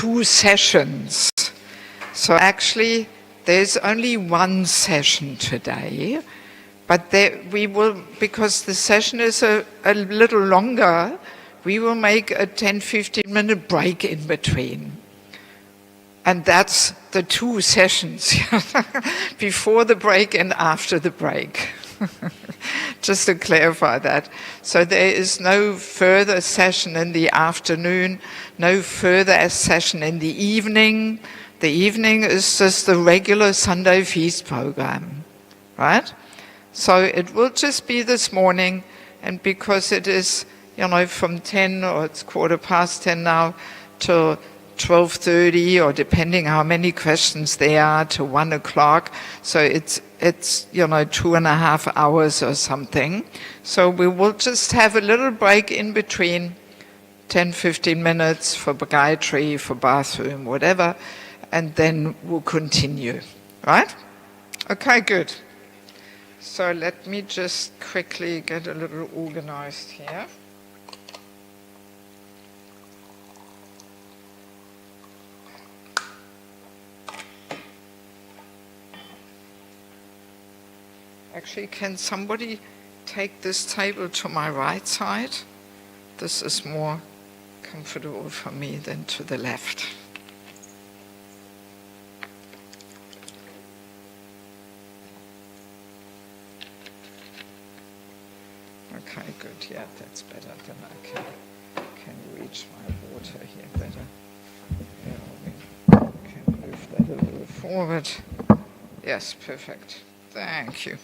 2 sessions. So actually, there's only 1 session today, but we will, because the session is a little longer, we will make a 10-15 minute break in between. And that's the 2 sessions, before the break and after the break. Just to clarify that. So there is no further session in the afternoon, no further session in the evening. The evening is just the regular Sunday feast program, right? So it will just be this morning, and because it is, from 10, or it's 10:15 now, till 12:30, or depending how many questions there are, to 1 o'clock. So it's 2.5 hours or something. So we will just have a little break in between, 10-15 minutes for Gayatri, for bathroom, whatever, and then we'll continue, right? Okay, good. So let me just quickly get a little organized here. Actually, can somebody take this table to my right side? This is more comfortable for me than to the left. Okay, good. Yeah, that's better. Then I can reach my water here better. Yeah, we can move that a little forward. Yes, perfect. Thank you.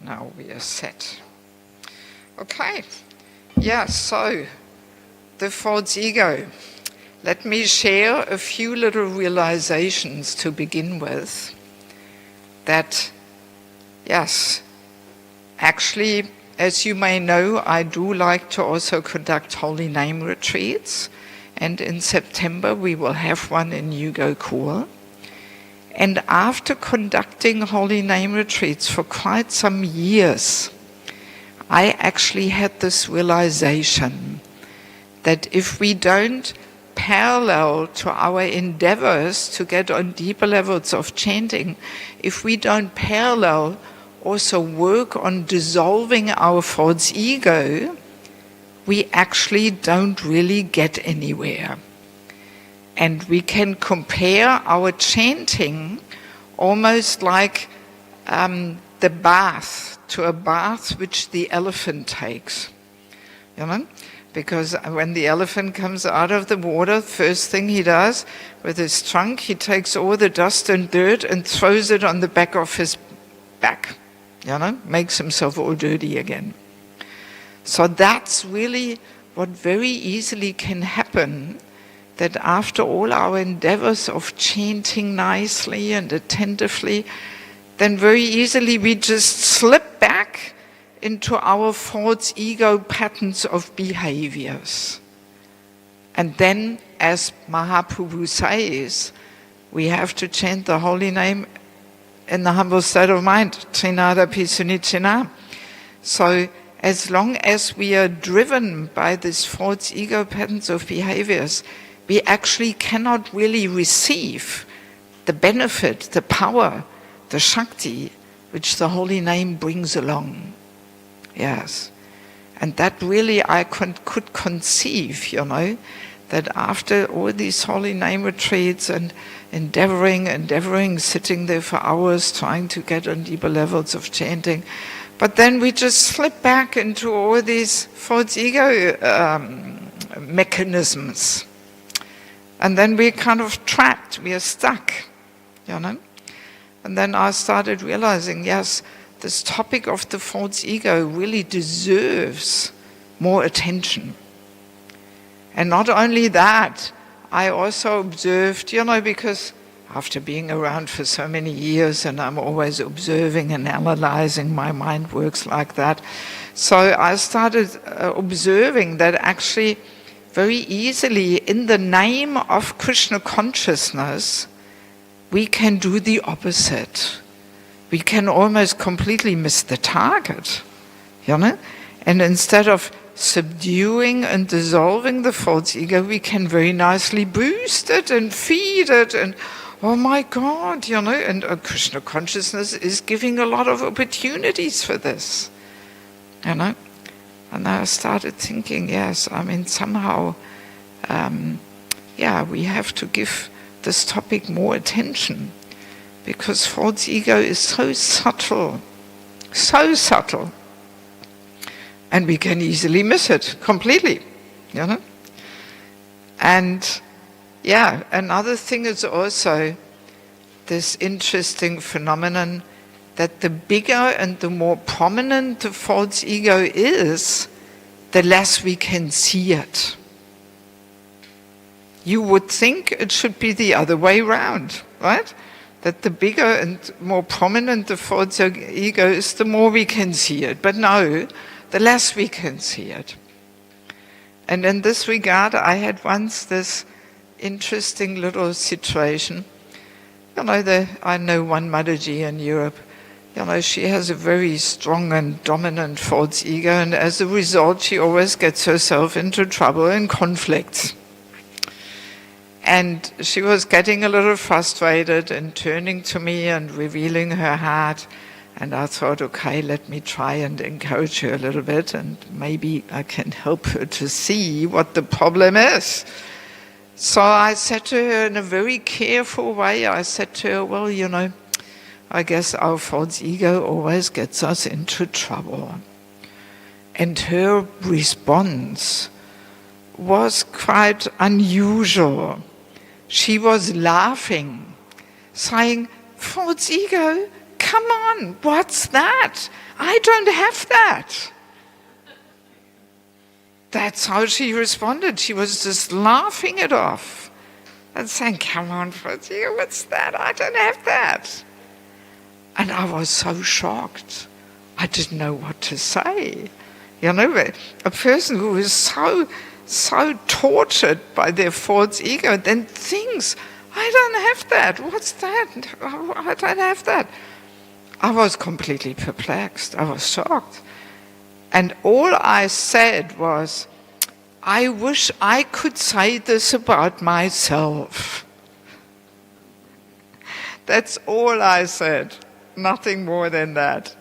Now we are set. Okay. Yeah, so the false ego. Let me share a few little realizations to begin with. That, yes, actually, as you may know, I do like to also conduct holy name retreats. And in September, we will have one in Yugo. And after conducting holy name retreats for quite some years, I actually had this realization that if we don't parallel to our endeavors to get on deeper levels of chanting, if we don't parallel also work on dissolving our false ego, we actually don't really get anywhere. And we can compare our chanting almost like the bath, to a bath which the elephant takes. Because when the elephant comes out of the water, first thing he does with his trunk, he takes all the dust and dirt and throws it on the back of his back. Makes himself all dirty again. So that's really what very easily can happen, that after all our endeavors of chanting nicely and attentively, then very easily we just slip back into our false ego patterns of behaviors. And then, as Mahaprabhu says, we have to chant the holy name in the humble state of mind, Trinadapi Sunichina. So as long as we are driven by these false ego patterns of behaviors, we actually cannot really receive the benefit, the power, the Shakti, which the holy name brings along. Yes. And that really I could conceive, that after all these holy name retreats and endeavoring, sitting there for hours, trying to get on deeper levels of chanting, but then we just slip back into all these false ego mechanisms. And then we're kind of trapped, we are stuck, And then I started realizing, yes, this topic of the false ego really deserves more attention. And not only that, I also observed, because after being around for so many years and I'm always observing and analyzing, my mind works like that. So I started observing that actually very easily in the name of Krishna consciousness, we can do the opposite. We can almost completely miss the target, And instead of subduing and dissolving the false ego, we can very nicely boost it and feed it, and oh my God, and Krishna consciousness is giving a lot of opportunities for this, And I started thinking, yes, somehow, we have to give this topic more attention, because false ego is so subtle, and we can easily miss it completely, And another thing is also this interesting phenomenon that the bigger and the more prominent the false ego is, the less we can see it. You would think it should be the other way around, right? That the bigger and more prominent the false ego is, the more we can see it. But no, the less we can see it. And in this regard, I had once this interesting little situation. I know one Mataji in Europe. She has a very strong and dominant false ego, and as a result, she always gets herself into trouble and conflicts. And she was getting a little frustrated and turning to me and revealing her heart. And I thought, okay, let me try and encourage her a little bit, and maybe I can help her to see what the problem is. So I said to her in a very careful way, I said to her, well, I guess our false ego always gets us into trouble. And her response was quite unusual. She was laughing, saying, false ego, come on, what's that? I don't have that. That's how she responded. She was just laughing it off and saying, come on, false ego, what's that? I don't have that. And I was so shocked. I didn't know what to say. A person who is so tortured by their false ego then thinks, I don't have that. What's that? I don't have that. I was completely perplexed. I was shocked. And all I said was, I wish I could say this about myself. That's all I said. Nothing more than that,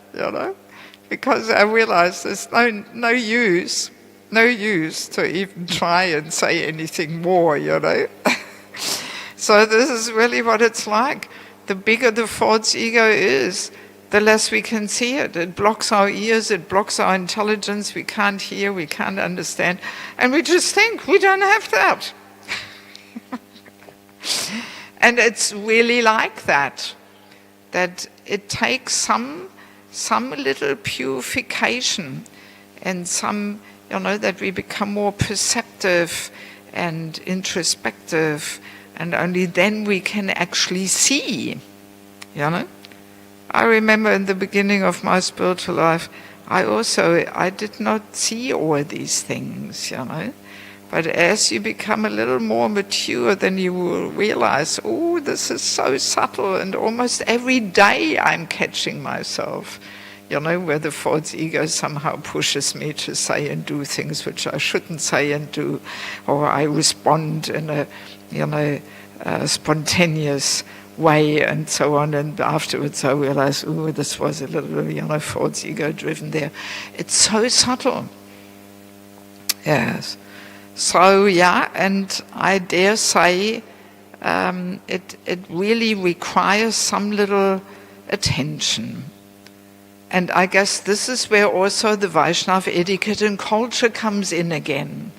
because I realized there's no use to even try and say anything more, So this is really what it's like. The bigger the false ego is, the less we can see it. It blocks our ears, it blocks our intelligence, we can't hear, we can't understand, and we just think we don't have that. And it's really like that it takes some little purification and some, that we become more perceptive and introspective, and only then we can actually see, I remember in the beginning of my spiritual life, I did not see all these things, But as you become a little more mature, then you will realize, oh, this is so subtle, and almost every day I'm catching myself, where the false ego somehow pushes me to say and do things which I shouldn't say and do, or I respond in a spontaneous way and so on, and afterwards I realize, oh, this was a little, false ego driven there. It's so subtle. Yes. So, and I dare say it really requires some little attention. And I guess this is where also the Vaishnava etiquette and culture comes in again.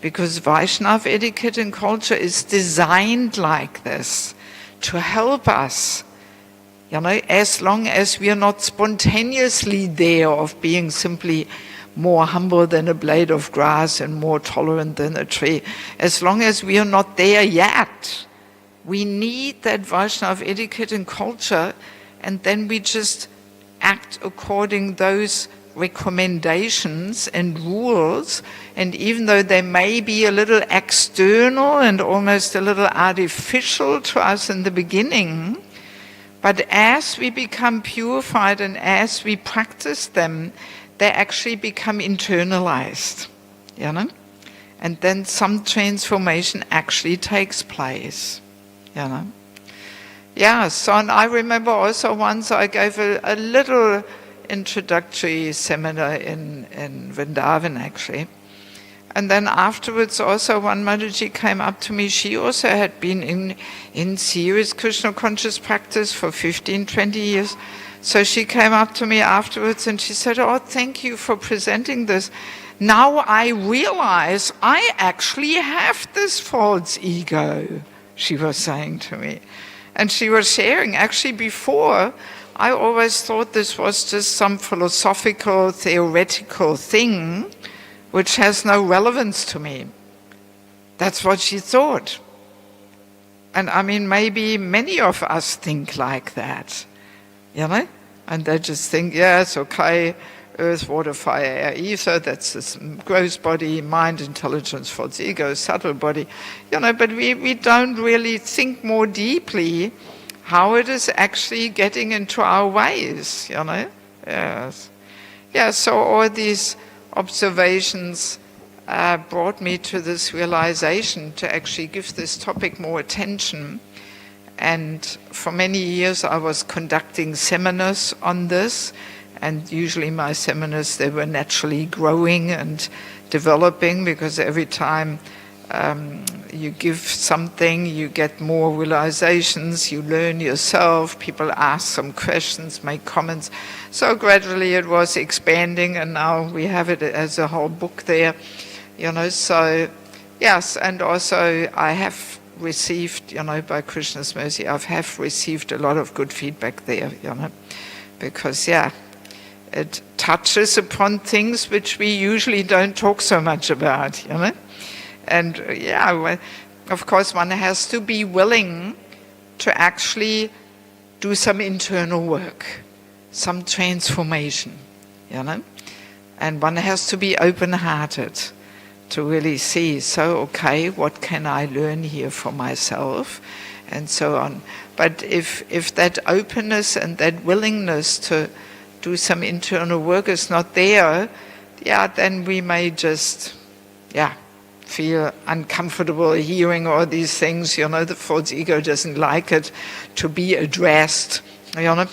Because Vaishnava etiquette and culture is designed like this, to help us, as long as we are not spontaneously there of being simply more humble than a blade of grass and more tolerant than a tree. As long as we are not there yet, we need that Vaishnava etiquette and culture, and then we just act according those recommendations and rules, and even though they may be a little external and almost a little artificial to us in the beginning, but as we become purified and as we practice them, they actually become internalized. you know? And then some transformation actually takes place, you know? Yeah, so and I remember also once I gave a little introductory seminar in Vrindavan, actually. And then afterwards also one Mataji came up to me. She also had been in serious Krishna conscious practice for 15, 20 years. So she came up to me afterwards and she said, "Oh, thank you for presenting this. Now I realize I actually have this false ego," she was saying to me. And she was sharing, actually before, I always thought this was just some philosophical, theoretical thing which has no relevance to me. That's what she thought. And I mean, maybe many of us think like that, you know? And they just think, yes, okay, earth, water, fire, air, ether, that's this gross body, mind, intelligence, false ego, subtle body, you know, but we don't really think more deeply how it is actually getting into our ways, you know? Yes. Yeah, so all these observations brought me to this realization to actually give this topic more attention. And for many years I was conducting seminars on this, and usually my seminars, they were naturally growing and developing, because every time you give something, you get more realizations, you learn yourself, people ask some questions, make comments. So gradually it was expanding, and now we have it as a whole book there, you know. So yes, and also I have received, you know, by Krishna's mercy, I have received a lot of good feedback there, you know, because yeah, it touches upon things which we usually don't talk so much about, you know. And yeah, well, of course one has to be willing to actually do some internal work, some transformation, you know. And one has to be open-hearted to really see, so okay, what can I learn here for myself, and so on. But if that openness and that willingness to do some internal work is not there, yeah, then we may just, yeah, feel uncomfortable hearing all these things, you know. The false ego doesn't like it to be addressed, you know.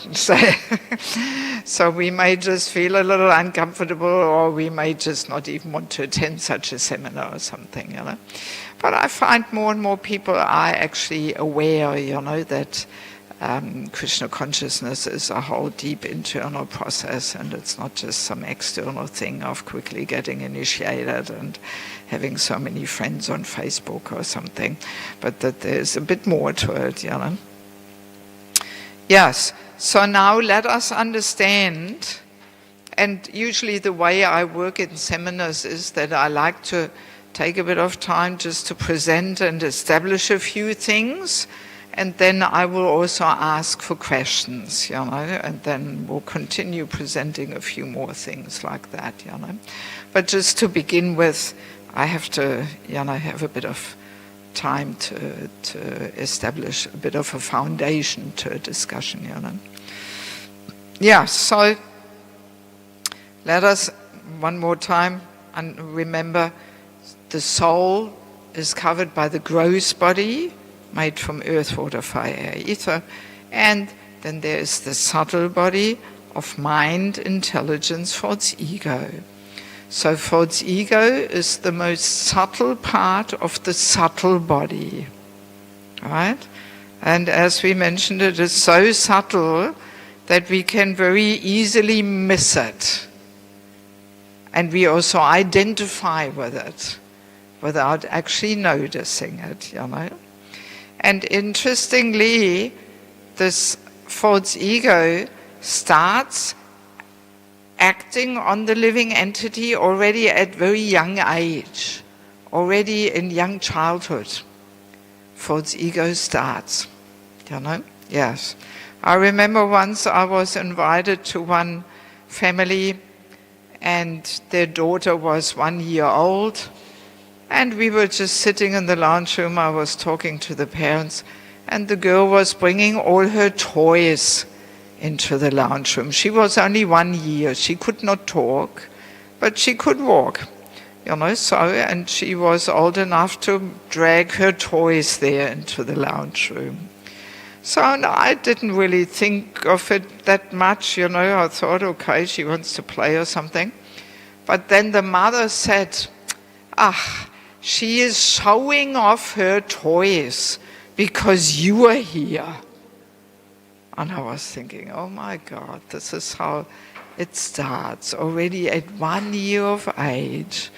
So we may just feel a little uncomfortable, or we may just not even want to attend such a seminar or something, you know. But I find more and more people are actually aware, you know, that Krishna consciousness is a whole deep internal process, and it's not just some external thing of quickly getting initiated and having so many friends on Facebook or something, but that there's a bit more to it, you know. Yes, so now let us understand, and usually the way I work in seminars is that I like to take a bit of time just to present and establish a few things, and then I will also ask for questions, you know, and then we'll continue presenting a few more things like that, you know. But just to begin with, I have to, you know, have a bit of time to establish a bit of a foundation to a discussion, you know. Yeah, so let us one more time remember the soul is covered by the gross body, made from earth, water, fire, air, ether, and then there is the subtle body of mind, intelligence, false ego. So false ego is the most subtle part of the subtle body, right? And as we mentioned, it is so subtle that we can very easily miss it. And we also identify with it without actually noticing it, you know. And interestingly, this false ego starts acting on the living entity already at very young age, already in young childhood. False ego starts, you know? Yes. I remember once I was invited to one family, and their daughter was 1 year old, and we were just sitting in the lounge room. I was talking to the parents, and the girl was bringing all her toys into the lounge room. She was only 1 year. She could not talk, but she could walk. And she was old enough to drag her toys there into the lounge room. So I didn't really think of it that much, I thought, okay, she wants to play or something. But then the mother said, she is showing off her toys because you are here. And I was thinking, oh my God, this is how it starts already at 1 year of age,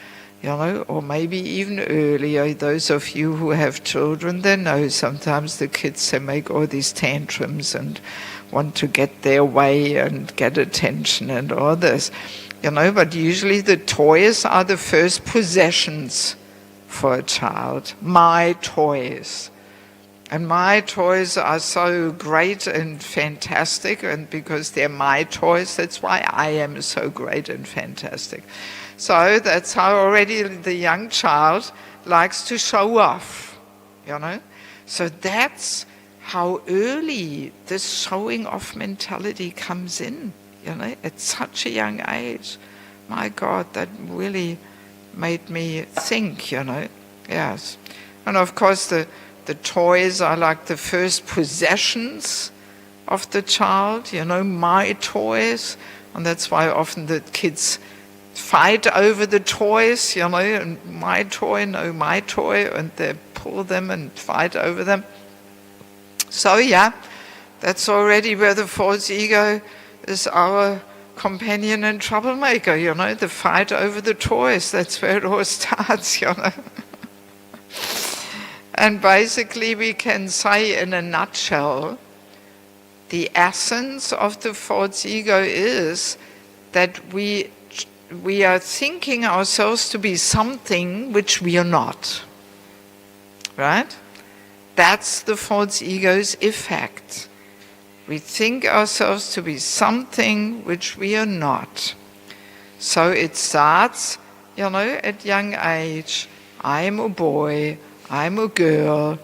or maybe even earlier. Those of you who have children, they know sometimes the kids, they make all these tantrums and want to get their way and get attention and all this, but usually the toys are the first possessions for a child. My toys. And my toys are so great and fantastic, and because they're my toys, that's why I am so great and fantastic. So that's how already the young child likes to show off, So that's how early this showing off mentality comes in, at such a young age. My God, that really made me think, Yes. And of course the toys are like the first possessions of the child, my toys. And that's why often the kids fight over the toys, and my toy, no, my toy, and they pull them and fight over them. So yeah, that's already where the false ego is our companion and troublemaker, the fight over the toys. That's where it all starts, And basically we can say in a nutshell, the essence of the false ego is that we are thinking ourselves to be something which we are not. Right? That's the false ego's effect. We think ourselves to be something which we are not. So it starts, at young age. I'm a boy, I'm a girl,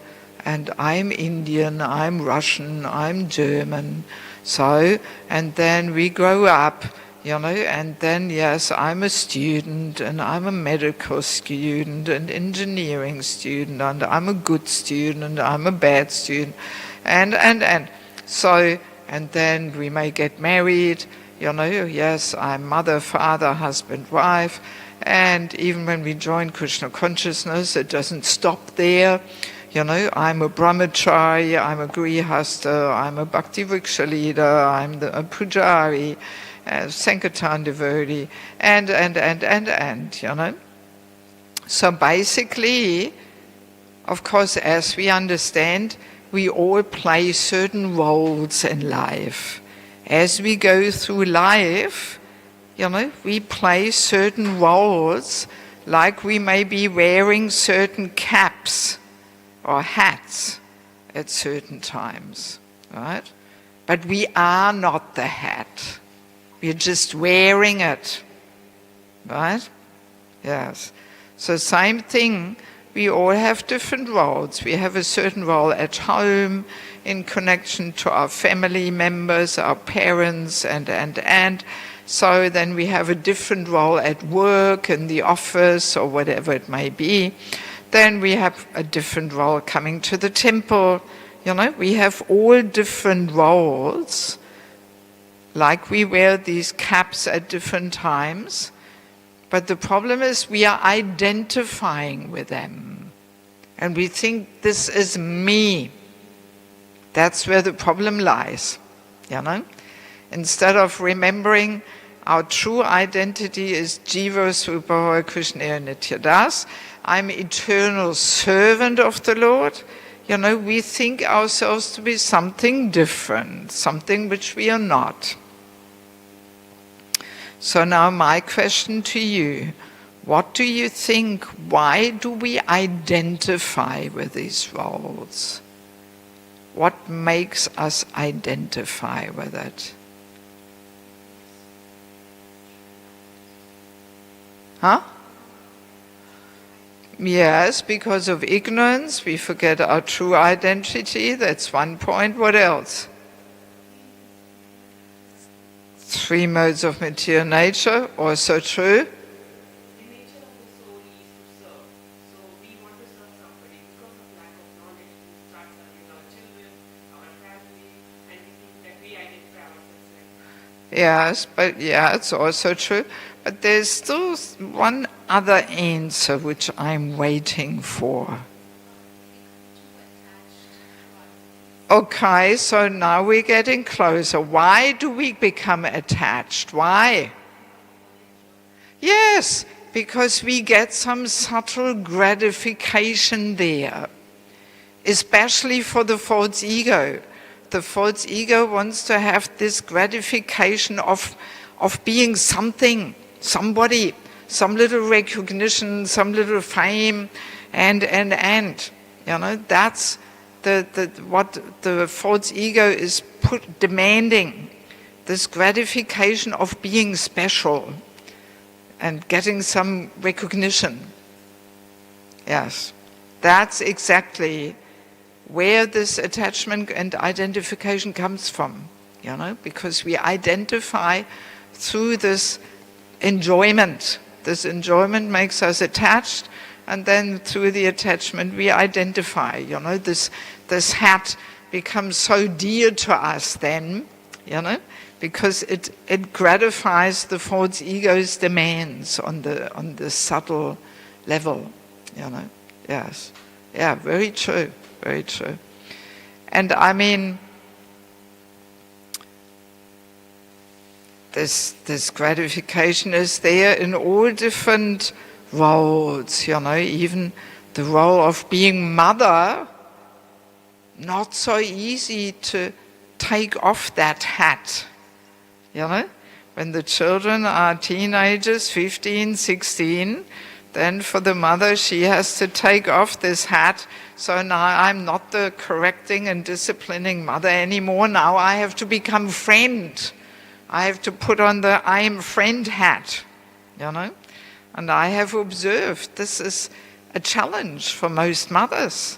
and I'm Indian, I'm Russian, I'm German. So, and then we grow up, and then, yes, I'm a student, and I'm a medical student, and engineering student, and I'm a good student, and I'm a bad student, and. So, and then we may get married, yes, I'm mother, father, husband, wife. And even when we join Krishna consciousness, it doesn't stop there. I'm a brahmachari, I'm a grihastha, I'm a bhakti vriksha leader, I'm a pujari, Sankirtan devotee, and. So basically, of course, as we understand, we all play certain roles in life. As we go through life, we play certain roles, like we may be wearing certain caps or hats at certain times, right? But we are not the hat. We're just wearing it, right? Yes. So same thing, we all have different roles. We have a certain role at home, in connection to our family members, our parents, and. So then we have a different role at work, in the office, or whatever it may be. Then we have a different role coming to the temple. We have all different roles, like we wear these caps at different times. But the problem is we are identifying with them. And we think this is me. That's where the problem lies. Instead of remembering our true identity is Jiva Svrupa Krishna Nityadas. I'm eternal servant of the Lord. We think ourselves to be something different, something which we are not. So now my question to you, what do you think, why do we identify with these roles? What makes us identify with it? Huh? Yes, because of ignorance, we forget our true identity. That's one point. What else? 3 modes of material nature, also true. Yes, but yeah, it's also true. But there's still one other answer which I'm waiting for. Okay, so now we're getting closer. Why do we become attached? Why? Yes, because we get some subtle gratification there, especially for the false ego. The false ego wants to have this gratification of being something, somebody, some little recognition, some little fame, and. That's what the false ego is demanding, this gratification of being special and getting some recognition. Yes, that's exactly where this attachment and identification comes from, because we identify through this enjoyment. This enjoyment makes us attached, and then through the attachment we identify. This hat becomes so dear to us then, because it gratifies the false ego's demands on the subtle level, Yes, yeah, very true, very true. And I mean, this gratification is there in all different roles, even the role of being mother. Not so easy to take off that hat, When the children are teenagers, 15, 16, then for the mother she has to take off this hat. So now I'm not the correcting and disciplining mother anymore. Now I have to become friend. I have to put on the I am friend hat, And I have observed this is a challenge for most mothers,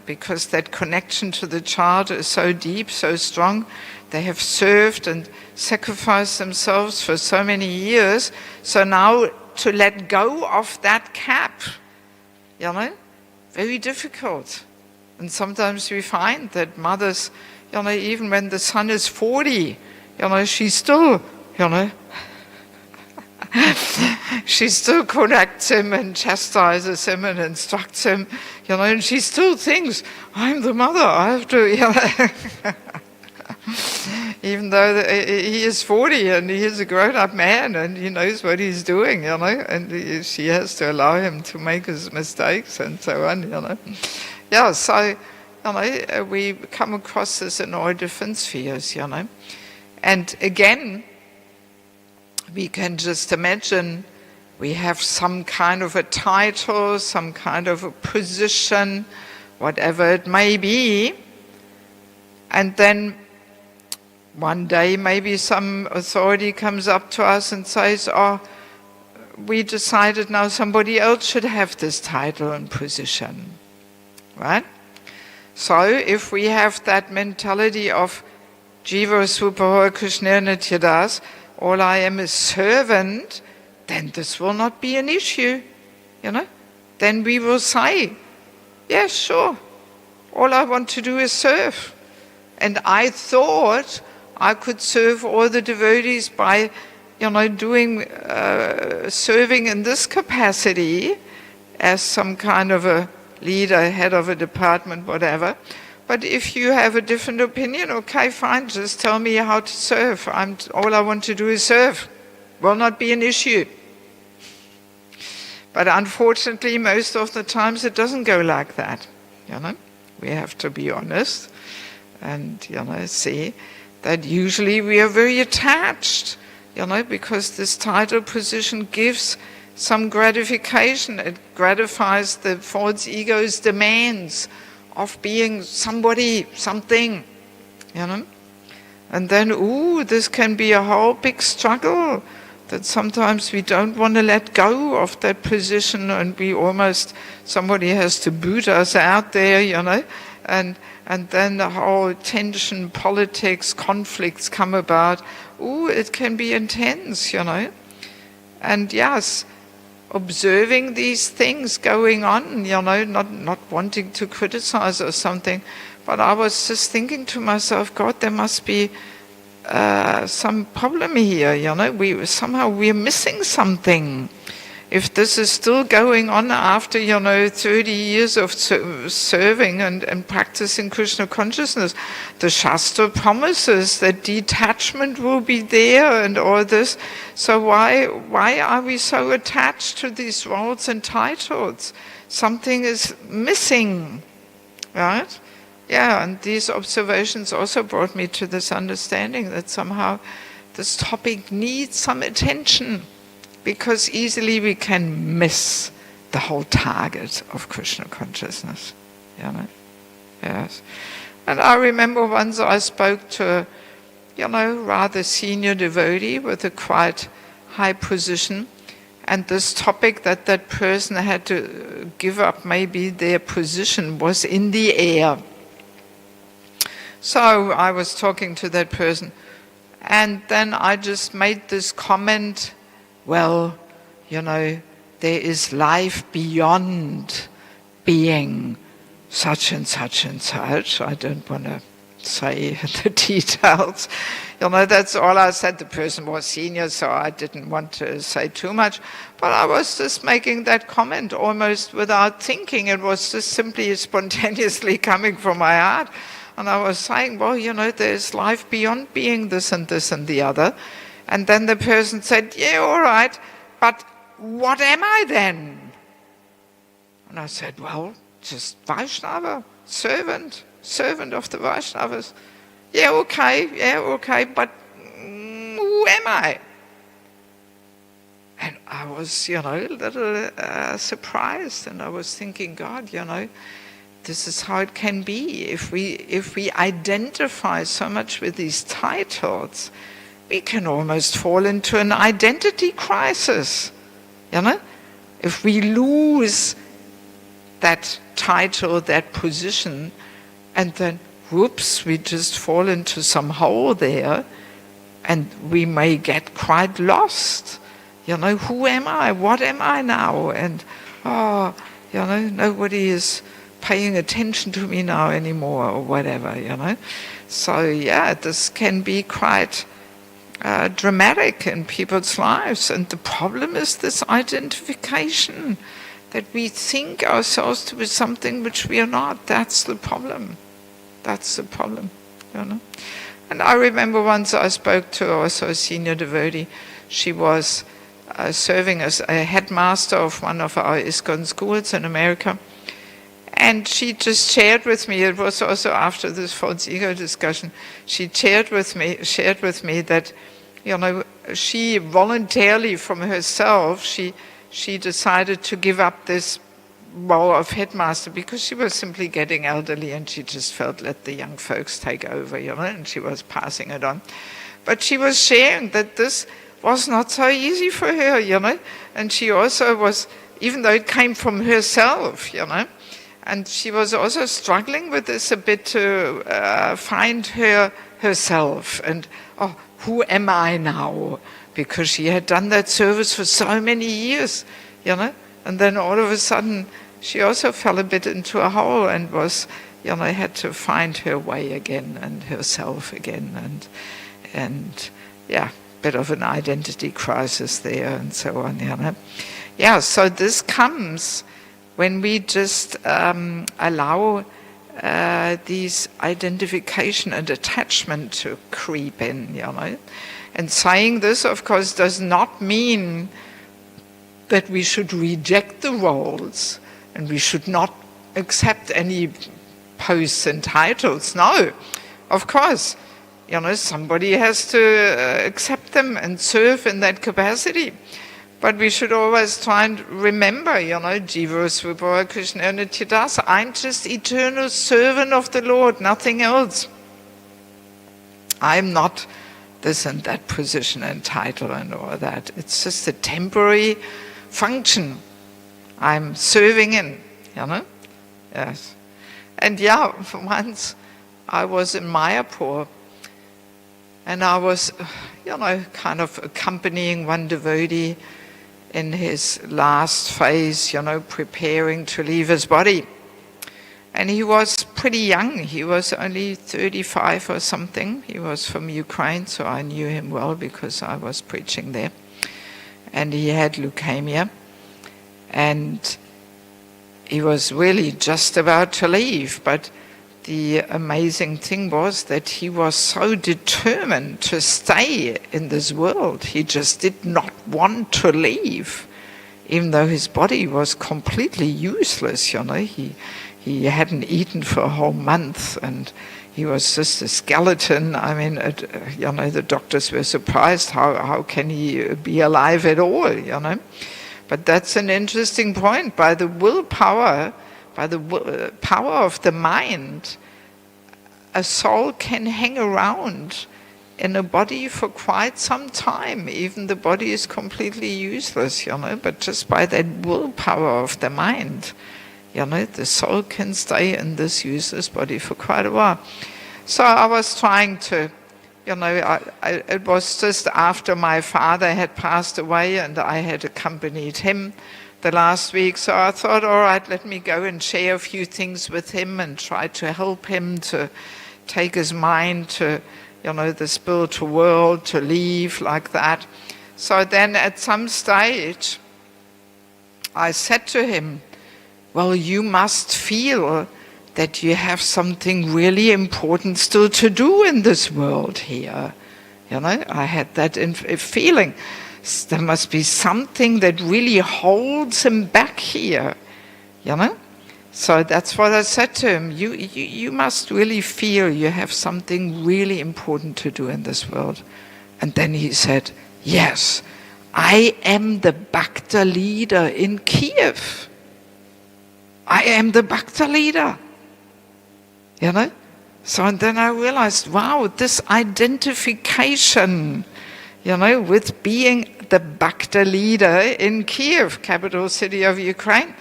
because that connection to the child is so deep, so strong. They have served and sacrificed themselves for so many years. So now to let go of that cap, very difficult. And sometimes we find that mothers, even when the son is 40, she still, she still corrects him and chastises him and instructs him, and she still thinks, I'm the mother, I have to, even though he is 40 and he is a grown-up man and he knows what he's doing, and she has to allow him to make his mistakes and so on, Yeah, so, we come across this in all different spheres, And again, we can just imagine we have some kind of a title, some kind of a position, whatever it may be, and then one day maybe some authority comes up to us and says, we decided now somebody else should have this title and position, right? So if we have that mentality of Jiva Supahoy Krishna Nityadas, all I am is servant, then this will not be an issue, Then we will say, yes, sure, all I want to do is serve. And I thought I could serve all the devotees by, doing serving in this capacity as some kind of a leader, head of a department, whatever. But if you have a different opinion, okay, fine, just tell me how to serve. All I want to do is serve. Will not be an issue. But unfortunately, most of the times it doesn't go like that. We have to be honest and, see that usually we are very attached, because this title position gives some gratification. It gratifies the false ego's demands of being somebody, something, And then, this can be a whole big struggle, that sometimes we don't want to let go of that position and somebody has to boot us out there, and then the whole tension, politics, conflicts come about. It can be intense, And yes, observing these things going on, not wanting to criticize or something, but I was just thinking to myself, God, there must be some problem here, we're missing something. If this is still going on after, 30 years of serving and practicing Krishna consciousness, the Shastra promises that detachment will be there and all this. So why are we so attached to these roles and titles? Something is missing, right? Yeah, and these observations also brought me to this understanding that somehow this topic needs some attention, because easily we can miss the whole target of Krishna consciousness. Yes. And I remember once I spoke to rather senior devotee with a quite high position, and this topic that person had to give up maybe their position was in the air. So I was talking to that person, and then I just made this comment, well, there is life beyond being such and such and such. I don't want to say the details. That's all I said. The person was senior, so I didn't want to say too much. But I was just making that comment almost without thinking. It was just simply spontaneously coming from my heart. And I was saying, well, there's life beyond being this and this and the other. And then the person said, yeah, all right, but what am I then? And I said, well, just Vaishnava, servant of the Vaishnavas. Yeah, okay, but who am I? And I was, a little surprised, and I was thinking, God, this is how it can be. If we identify so much with these titles, we can almost fall into an identity crisis. If we lose that title, that position, and then, whoops, we just fall into some hole there, and we may get quite lost. Who am I? What am I now? And, nobody is paying attention to me now anymore, or whatever, So, yeah, this can be quite dramatic in people's lives. And the problem is this identification, that we think ourselves to be something which we are not. That's the problem. And I remember once I spoke to also a senior devotee. She was serving as a headmaster of one of our ISKCON schools in America. And she just shared with me, it was also after this false ego discussion, she shared with me that, she voluntarily from herself, she decided to give up this role of headmaster because she was simply getting elderly and she just felt, let the young folks take over, and she was passing it on. But she was sharing that this was not so easy for her, and she also was, even though it came from herself, and she was also struggling with this a bit to find herself and, who am I now? Because she had done that service for so many years, and then all of a sudden she also fell a bit into a hole and was, had to find her way again and herself again, and bit of an identity crisis there and so on, Yeah, so this comes when we just allow these identification and attachment to creep in, And saying this, of course, does not mean that we should reject the roles and we should not accept any posts and titles. No, of course, somebody has to accept them and serve in that capacity. But we should always try and remember, Jiva Svabhava Krishna Nityadasa. I'm just eternal servant of the Lord, nothing else. I'm not this and that position and title and all that. It's just a temporary function I'm serving in, Yes. And once I was in Mayapur, and I was, kind of accompanying one devotee in his last phase, preparing to leave his body. And he was pretty young. He was only 35 or something. He was from Ukraine, so I knew him well because I was preaching there. And he had leukemia. And he was really just about to leave. But the amazing thing was that he was so determined to stay in this world. He just did not want to leave, even though his body was completely useless, you know. He hadn't eaten for a whole month, and he was just a skeleton. I mean, you know, the doctors were surprised. How can he be alive at all, you know? But that's an interesting point. By the willpower, by the power of the mind, a soul can hang around in a body for quite some time. Even the body is completely useless, you know, but just by that willpower of the mind, you know, the soul can stay in this useless body for quite a while. So I was trying to, you know, it was just after my father had passed away and I had accompanied him the last week. So I thought, all right, let me go and share a few things with him and try to help him to take his mind to, you know, the spiritual world, to leave like that. So then at some stage, I said to him, well, you must feel that you have something really important still to do in this world here. You know, I had that feeling. There must be something that really holds him back here, you know. So that's what I said to him. You must really feel you have something really important to do in this world. And then he said, yes, I am the Bhakta leader in Kiev. I am the Bhakta leader, you know. So and then I realized, wow, this identification, you know, with being the Bhakta leader in Kiev, capital city of Ukraine,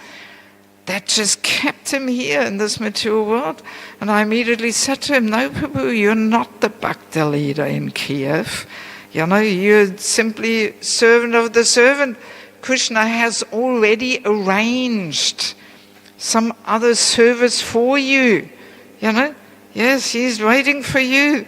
that just kept him here in this material world. And I immediately said to him, no, Prabhu, you're not the Bhakta leader in Kiev. You know, you're simply servant of the servant. Krishna has already arranged some other service for you, you know. Yes, he's waiting for you.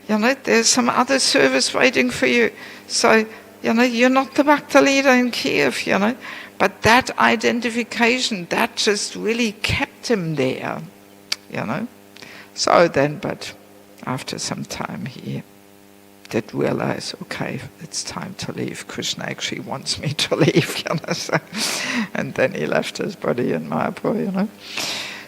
You know, there's some other service waiting for you. So, you know, you're not the Bhakta leader in Kiev, you know. But that identification, that just really kept him there, you know. So then, but after some time he did realize, okay, it's time to leave. Krishna actually wants me to leave, you know. So, and then he left his body in Mayapur, you know.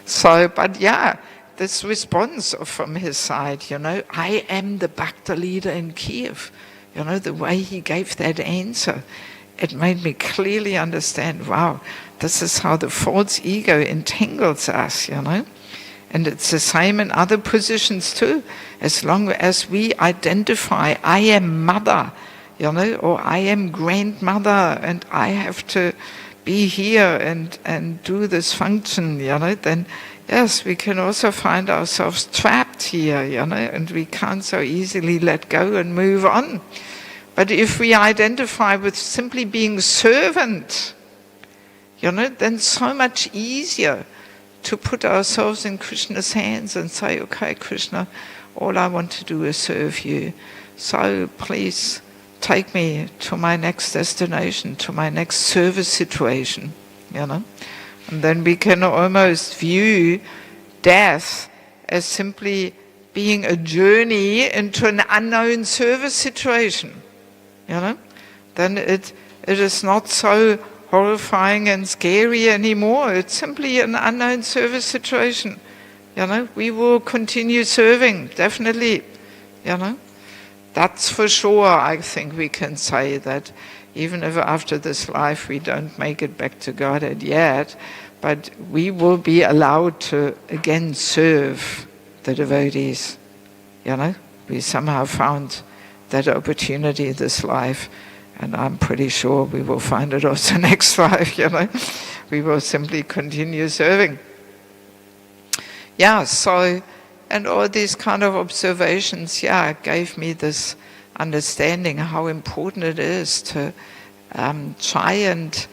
So, but yeah, this response from his side, you know, I am the Bhakta leader in Kiev. You know, the way he gave that answer, it made me clearly understand, wow, this is how the false ego entangles us, you know. And it's the same in other positions too. As long as we identify, I am mother, you know, or I am grandmother, and I have to be here and do this function, you know, then yes, we can also find ourselves trapped here, you know, and we can't so easily let go and move on. But if we identify with simply being servant, you know, then so much easier to put ourselves in Krishna's hands and say, okay, Krishna, all I want to do is serve you. So please take me to my next destination, to my next service situation, you know. And then we can almost view death as simply being a journey into an unknown service situation, you know. Then it is not so horrifying and scary anymore. It's simply an unknown service situation, you know. We will continue serving, definitely, you know. That's for sure. I think we can say that even if after this life we don't make it back to Godhead yet, but we will be allowed to again serve the devotees, you know. We somehow found that opportunity this life, and I'm pretty sure we will find it also next life, you know. We will simply continue serving. Yeah, so, and all these kind of observations, yeah, gave me this understanding how important it is to try and,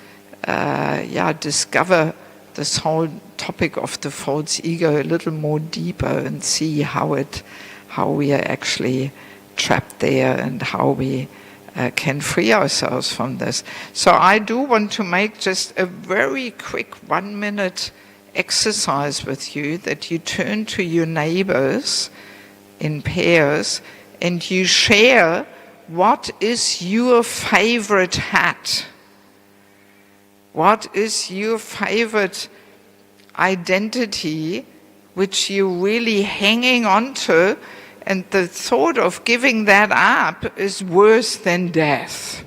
discover this whole topic of the false ego a little more deeper and see how we are actually trapped there and how we can free ourselves from this. So I do want to make just a very quick 1-minute exercise with you, that you turn to your neighbors in pairs and you share what is your favorite hat. What is your favorite identity which you're really hanging on to, and the thought of giving that up is worse than death.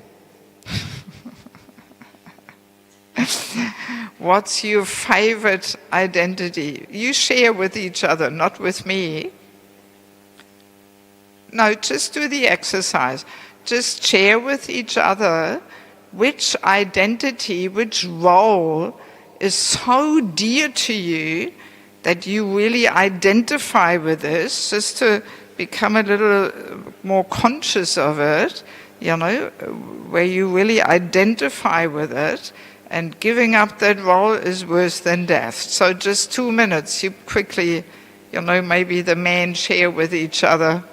What's your favorite identity? You share with each other, not with me. No, just do the exercise. Just share with each other which identity, which role is so dear to you that you really identify with this, just to become a little more conscious of it, where you really identify with it, and giving up that role is worse than death. So just 2 minutes, you quickly, maybe the men share with each other,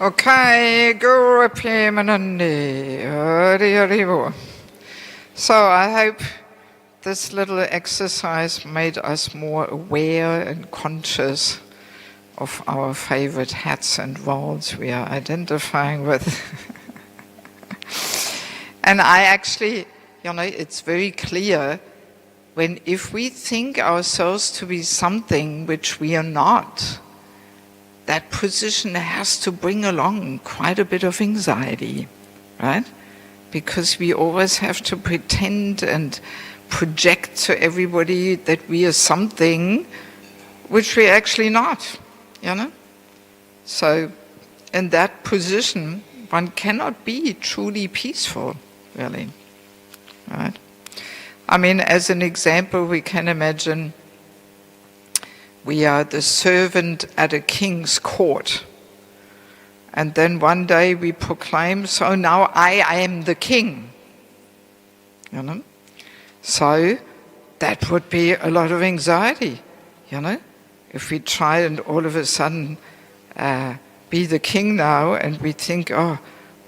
Okay, Guru Premanandi. So I hope this little exercise made us more aware and conscious of our favorite hats and roles we are identifying with. And I actually, it's very clear if we think ourselves to be something which we are not, that position has to bring along quite a bit of anxiety, right? Because we always have to pretend and project to everybody that we are something which we're actually not, So in that position, one cannot be truly peaceful, really, right? I mean, as an example, we can imagine we are the servant at a king's court. And then one day we proclaim, so now I am the king. You know? So that would be a lot of anxiety, you know? If we try and all of a sudden be the king now, and we think, oh,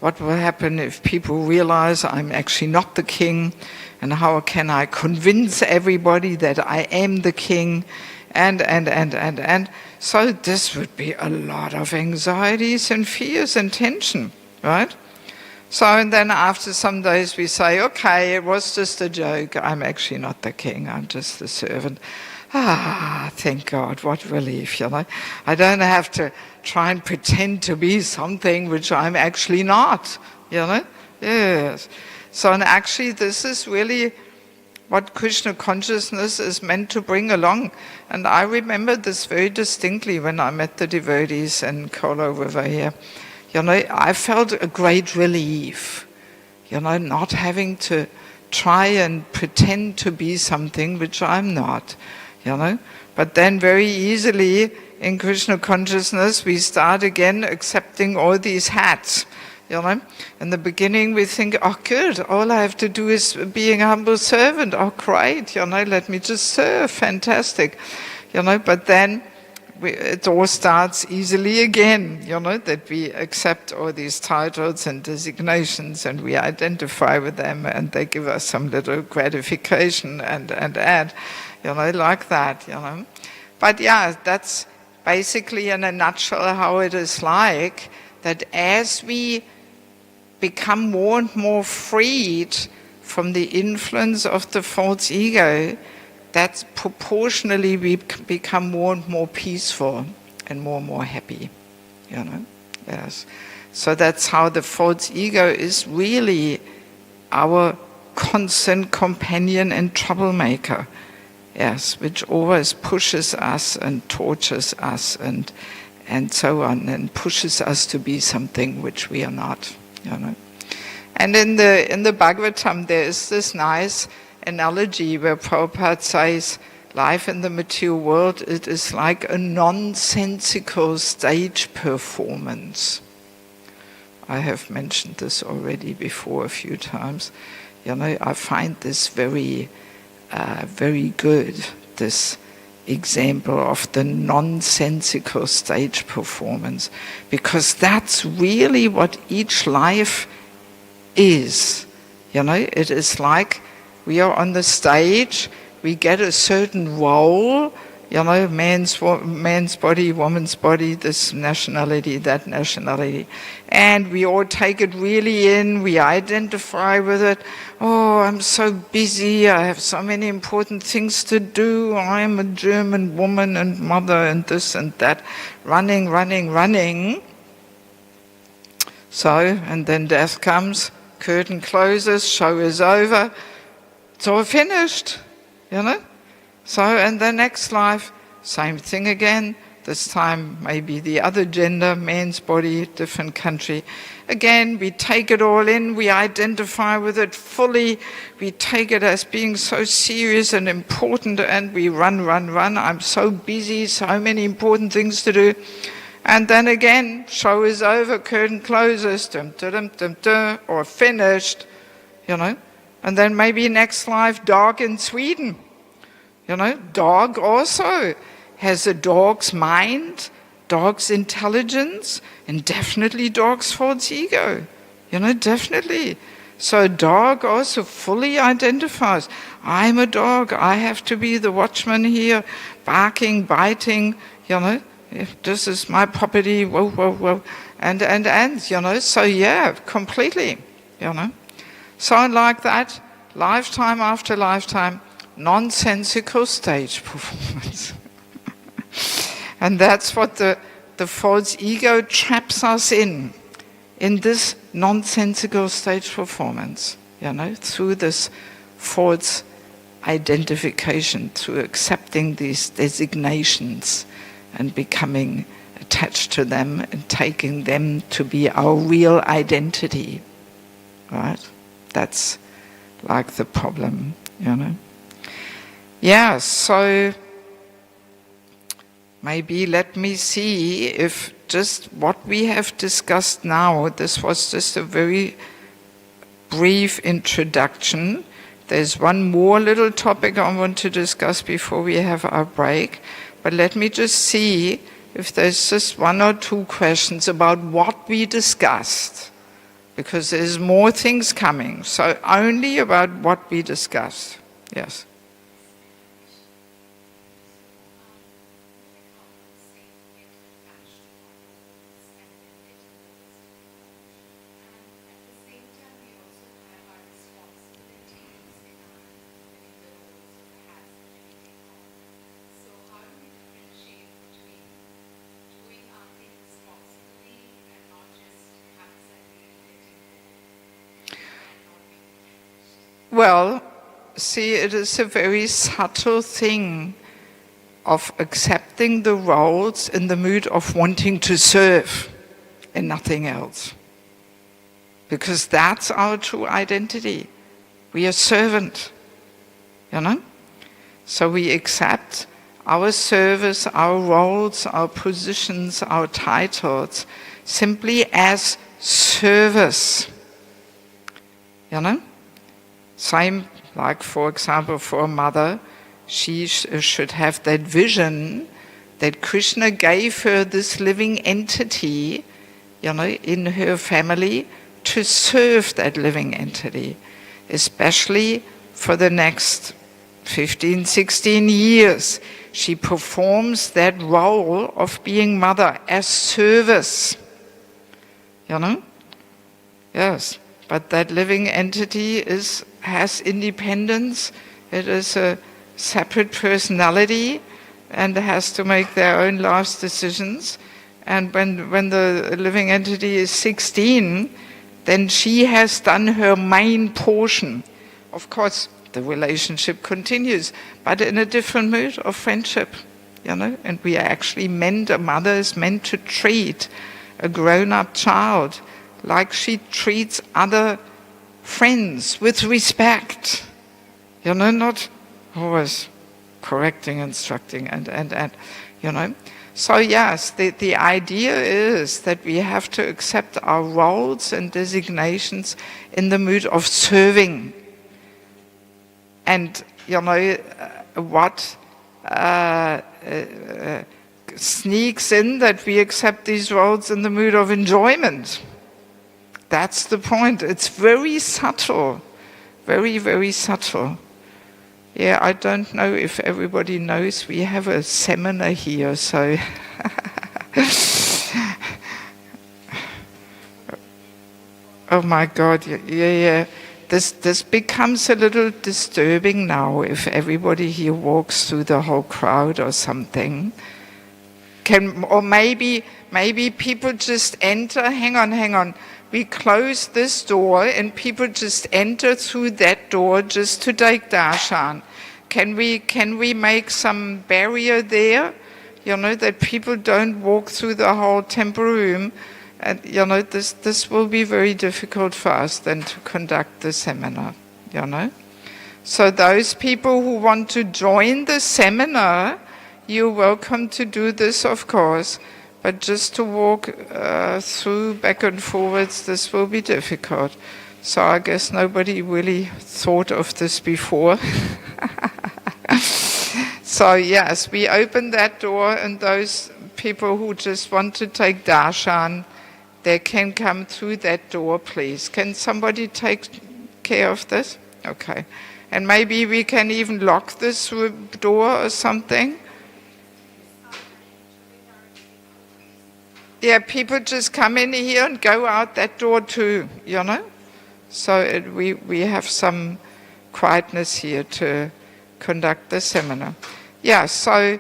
what will happen if people realize I'm actually not the king? And how can I convince everybody that I am the king? And. So this would be a lot of anxieties and fears and tension, right? So, and then after some days we say, okay, it was just a joke. I'm actually not the king. I'm just the servant. Ah, thank God, what relief, you know. I don't have to try and pretend to be something which I'm actually not, you know. Yes. So, and actually this is really what Krishna consciousness is meant to bring along. And I remember this very distinctly when I met the devotees in Kola River here. You know, I felt a great relief, you know, not having to try and pretend to be something which I'm not, you know. But then very easily in Krishna consciousness we start again accepting all these hats. You know, in the beginning we think, oh good, all I have to do is being a humble servant. Oh great, you know, let me just serve, fantastic. You know, but then it all starts easily again, you know, that we accept all these titles and designations and we identify with them and they give us some little gratification and add, you know, like that, you know. But yeah, that's basically in a nutshell how it is like, that as we become more and more freed from the influence of the false ego, that proportionally we become more and more peaceful and more happy, you know. Yes. So that's how the false ego is really our constant companion and troublemaker. Yes, which always pushes us and tortures us and so on, and pushes us to be something which we are not, you know. And in the Bhagavatam there is this nice analogy where Prabhupada says, life in the material world, it is like a nonsensical stage performance. I have mentioned this already before a few times. You know, I find this very good, this example of the nonsensical stage performance, because that's really what each life is. You know, it is like we are on the stage, we get a certain role, you know, man's body, woman's body, this nationality, that nationality. And we all take it really in, we identify with it. Oh, I'm so busy, I have so many important things to do, I'm a German woman and mother and this and that, running. So, and then death comes, curtain closes, show is over, it's all finished, you know. So in the next life, same thing again, this time maybe the other gender, man's body, different country. Again, we take it all in, we identify with it fully, we take it as being so serious and important, and we run. I'm so busy, so many important things to do. And then again, show is over, curtain closes, or finished, you know. And then maybe next life, dog in Sweden. You know, dog also has a dog's mind, dog's intelligence, and definitely dog's false ego. You know, definitely. So a dog also fully identifies. I'm a dog, I have to be the watchman here, barking, biting, you know. If this is my property, whoa. And, you know, so yeah, completely, you know. So like that, lifetime after lifetime, nonsensical stage performance. And that's what the false ego traps us in this nonsensical stage performance, you know, through this false identification, through accepting these designations and becoming attached to them and taking them to be our real identity, right? That's like the problem you know. Yeah, so maybe let me see if just what we have discussed now, this was just a very brief introduction. There's one more little topic I want to discuss before we have our break, but let me just see if there's just one or two questions about what we discussed, because there's more things coming. So only about what we discussed. Yes. Well, see, it is a very subtle thing of accepting the roles in the mood of wanting to serve and nothing else. Because that's our true identity. We are servant, you know? So we accept our service, our roles, our positions, our titles, simply as service, you know? Same, like for example, for a mother, she should have that vision that Krishna gave her this living entity, you know, in her family to serve that living entity, especially for the next 15, 16 years. She performs that role of being mother as service, you know? Yes, but that living entity has independence, it is a separate personality and has to make their own life's decisions. And when the living entity is 16, then she has done her main portion. Of course, the relationship continues, but in a different mood of friendship, you know. And we are actually a mother is meant to treat a grown-up child like she treats other friends, with respect, you know, not always correcting, instructing, and you know. So yes, the idea is that we have to accept our roles and designations in the mood of serving. And, you know, what sneaks in that we accept these roles in the mood of enjoyment. That's the point. It's very subtle, very, very subtle. Yeah, I don't know if everybody knows we have a seminar here, so oh my God, yeah. This becomes a little disturbing now if everybody here walks through the whole crowd or something. Or maybe people just enter. Hang on. We close this door and people just enter through that door just to take darshan. Can we make some barrier there? You know, that people don't walk through the whole temple room. And, you know, this will be very difficult for us then to conduct the seminar, you know. So those people who want to join the seminar, you're welcome to do this, of course. But just to walk through back and forwards, this will be difficult. So I guess nobody really thought of this before. So yes, we open that door, and those people who just want to take darshan, they can come through that door, please. Can somebody take care of this? Okay. And maybe we can even lock this door or something. Yeah, people just come in here and go out that door too, you know. So we have some quietness here to conduct the seminar. Yeah, so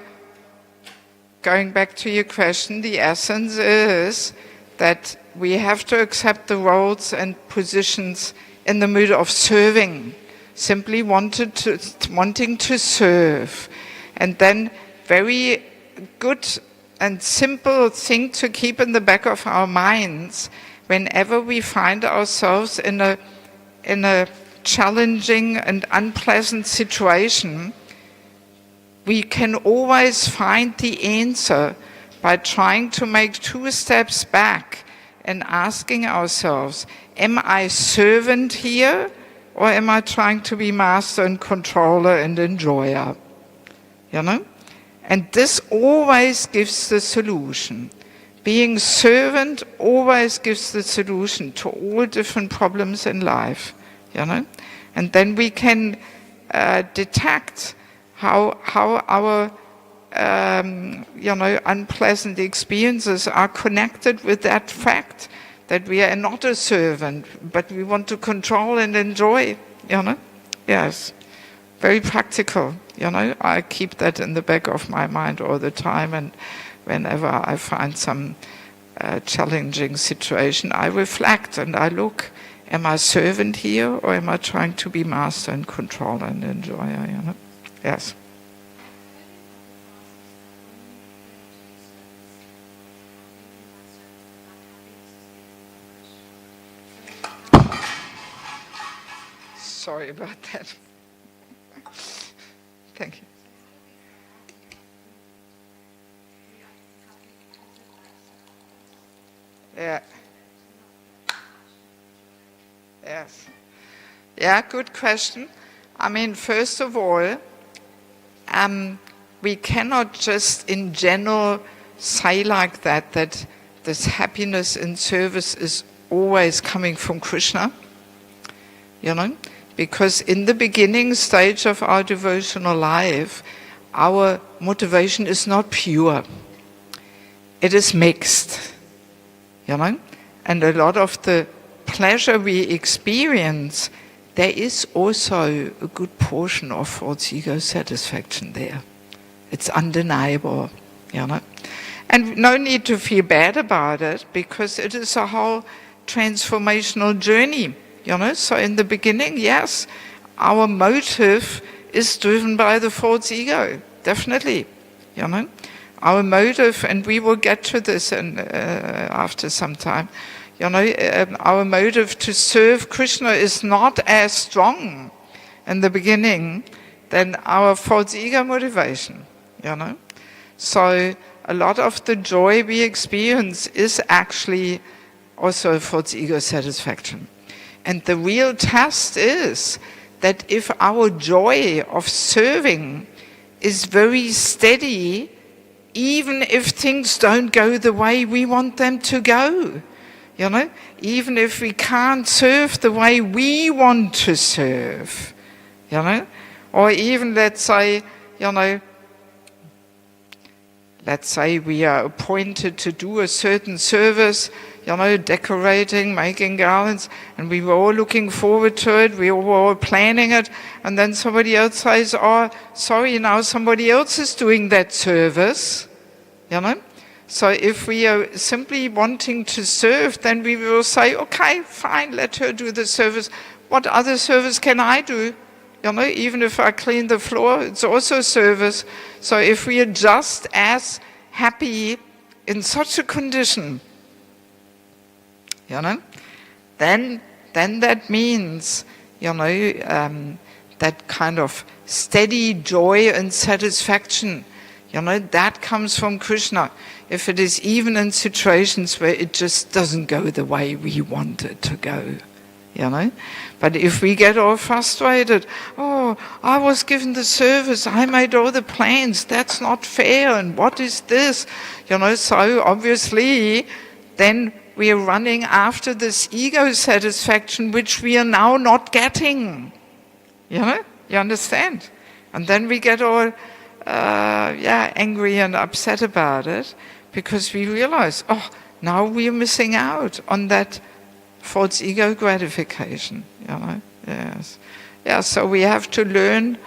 going back to your question, the essence is that we have to accept the roles and positions in the mood of serving, simply wanting to serve. And then very good and simple thing to keep in the back of our minds whenever we find ourselves in a challenging and unpleasant situation, we can always find the answer by trying to make 2 steps back and asking ourselves, am I servant here, or am I trying to be master and controller and enjoyer? You know? And this always gives the solution. Being servant always gives the solution to all different problems in life. You know? And then we can detect how our unpleasant experiences are connected with that fact that we are not a servant, but we want to control and enjoy, Yes, very practical, I keep that in the back of my mind all the time, and whenever I find some challenging situation, I reflect and I look, am I servant here, or am I trying to be master and controller and enjoyer, Yes. Sorry about that. Thank you. Yeah. Yes. Yeah, good question. I mean, first of all, we cannot just in general say like that this happiness in service is always coming from Krishna, because in the beginning stage of our devotional life, our motivation is not pure. It is mixed, and a lot of the pleasure we experience, there is also a good portion of false ego satisfaction there. It's undeniable, And no need to feel bad about it, because it is a whole transformational journey, So in the beginning, yes, our motive is driven by the false ego, definitely, Our motive, and we will get to this after some time, our motive to serve Krishna is not as strong in the beginning than our false ego motivation, So a lot of the joy we experience is actually also false ego satisfaction. And the real test is that if our joy of serving is very steady, even if things don't go the way we want them to go, even if we can't serve the way we want to serve, or even let's say we are appointed to do a certain service, decorating, making garlands, and we were all looking forward to it, we were all planning it, and then somebody else says, oh, sorry, now somebody else is doing that service, So if we are simply wanting to serve, then we will say, okay, fine, let her do the service. What other service can I do? Even if I clean the floor, it's also service. So if we are just as happy in such a condition, then that means, that kind of steady joy and satisfaction, that comes from Krishna. If it is even in situations where it just doesn't go the way we want it to go, But if we get all frustrated, oh, I was given the service, I made all the plans, that's not fair, and what is this? So obviously, then we are running after this ego satisfaction, which we are now not getting. You understand? And then we get all angry and upset about it, because we realize, oh, now we are missing out on that false ego gratification, Yes. Yeah, so we have to learn,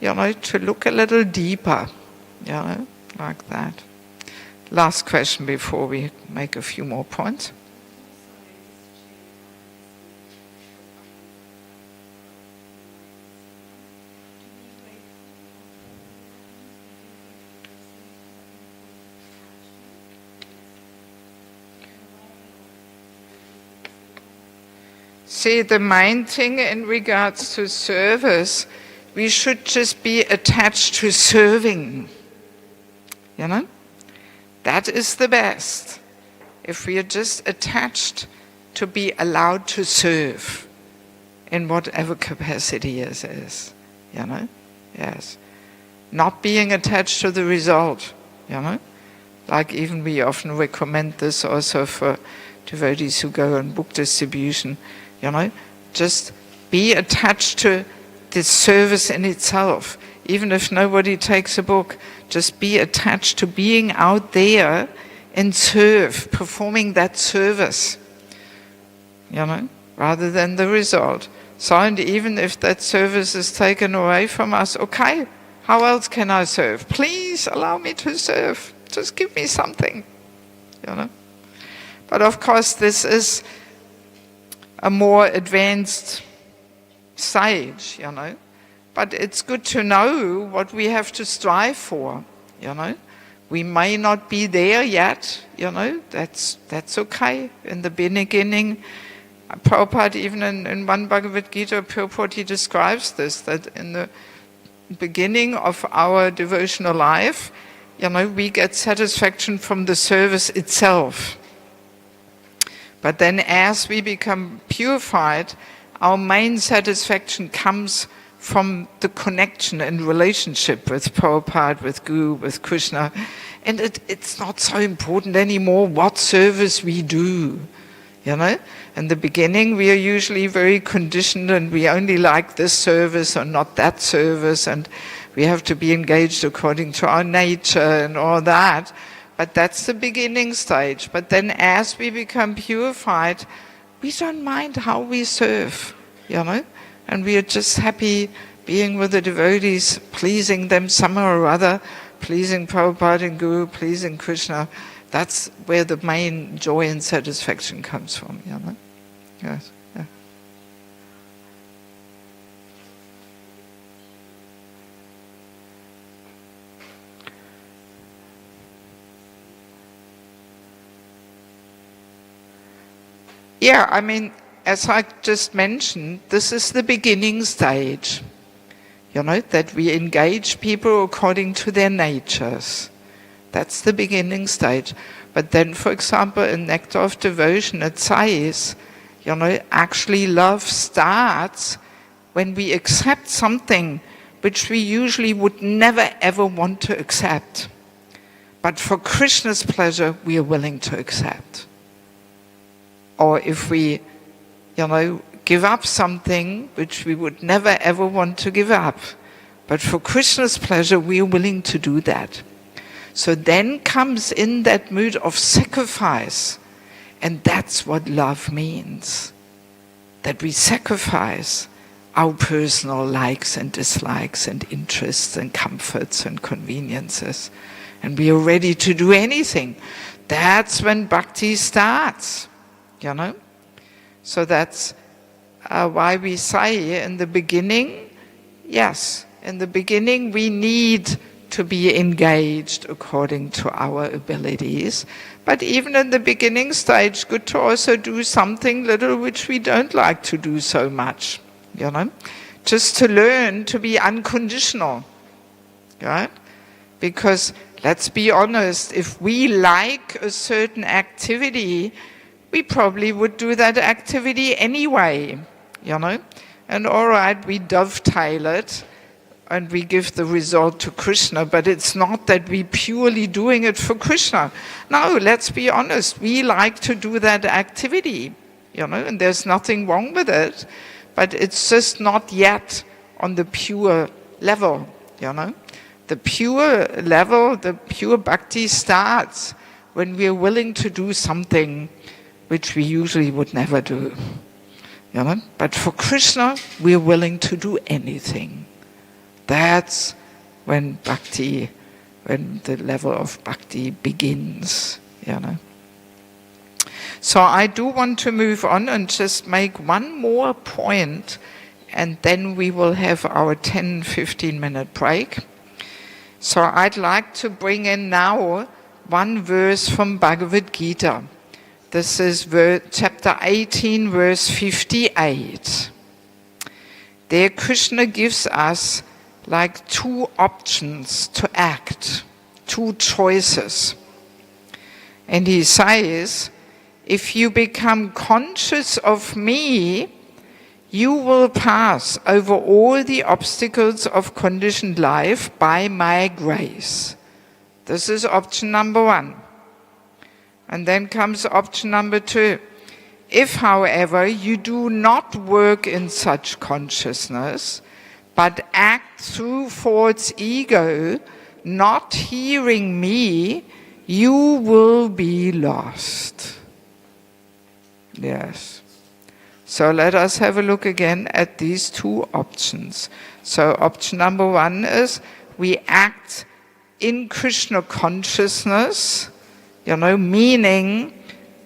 to look a little deeper, like that. Last question before we make a few more points. See, the main thing in regards to service, we should just be attached to serving. You know? That is the best. If we are just attached to be allowed to serve in whatever capacity it is. You know? Yes. Not being attached to the result. You know? Like even we often recommend this also for devotees who go on book distribution. You know, just be attached to the service in itself. Even if nobody takes a book, just be attached to being out there and serve, performing that service. You know, rather than the result. So, and even if that service is taken away from us, okay, how else can I serve? Please allow me to serve. Just give me something. You know. But of course, this is a more advanced stage, you know. But it's good to know what we have to strive for, you know. We may not be there yet, you know, that's okay. In the beginning, Prabhupada, even in one Bhagavad Gita, Prabhupada, he describes this, that in the beginning of our devotional life, you know, we get satisfaction from the service itself. But then as we become purified, our main satisfaction comes from the connection and relationship with Prabhupada, with Guru, with Krishna. And it's not so important anymore what service we do, you know. In the beginning, we are usually very conditioned and we only like this service or not that service, and we have to be engaged according to our nature and all that. But that's the beginning stage. But then as we become purified, we don't mind how we serve, you know. And we are just happy being with the devotees, pleasing them somehow or other, pleasing Prabhupada and Guru, pleasing Krishna. That's where the main joy and satisfaction comes from, you know. Yes. Yeah. Yeah, I mean, as I just mentioned, this is the beginning stage. You know, that we engage people according to their natures. That's the beginning stage. But then, for example, in Nectar of Devotion, it says, you know, actually love starts when we accept something which we usually would never ever want to accept. But for Krishna's pleasure, we are willing to accept. Or if we, you know, give up something which we would never ever want to give up, but for Krishna's pleasure, we are willing to do that. So then comes in that mood of sacrifice, and that's what love means. That we sacrifice our personal likes and dislikes and interests and comforts and conveniences, and we are ready to do anything. That's when bhakti starts. You know? So that's why we say in the beginning, yes, in the beginning we need to be engaged according to our abilities. But even in the beginning stage, good to also do something little which we don't like to do so much. You know? Just to learn to be unconditional. Right? Because let's be honest, if we like a certain activity, we probably would do that activity anyway, you know. And all right, we dovetail it and we give the result to Krishna, but it's not that we purely doing it for Krishna. No, let's be honest, we like to do that activity, you know, and there's nothing wrong with it, but it's just not yet on the pure level, you know. The pure level, the pure bhakti starts when we are willing to do something which we usually would never do. You know? But for Krishna, we are willing to do anything. That's when bhakti, when the level of bhakti begins. You know? So I do want to move on and just make one more point, and then we will have our 10-15 minute break. So I'd like to bring in now one verse from Bhagavad Gita, This is chapter 18, verse 58. There Krishna gives us like two options to act, two choices. And he says, if you become conscious of me, you will pass over all the obstacles of conditioned life by my grace. This is option number one. And then comes option number two. If, however, you do not work in such consciousness, but act through false ego, not hearing me, you will be lost. Yes. So let us have a look again at these two options. So option number one is we act in Krishna consciousness, meaning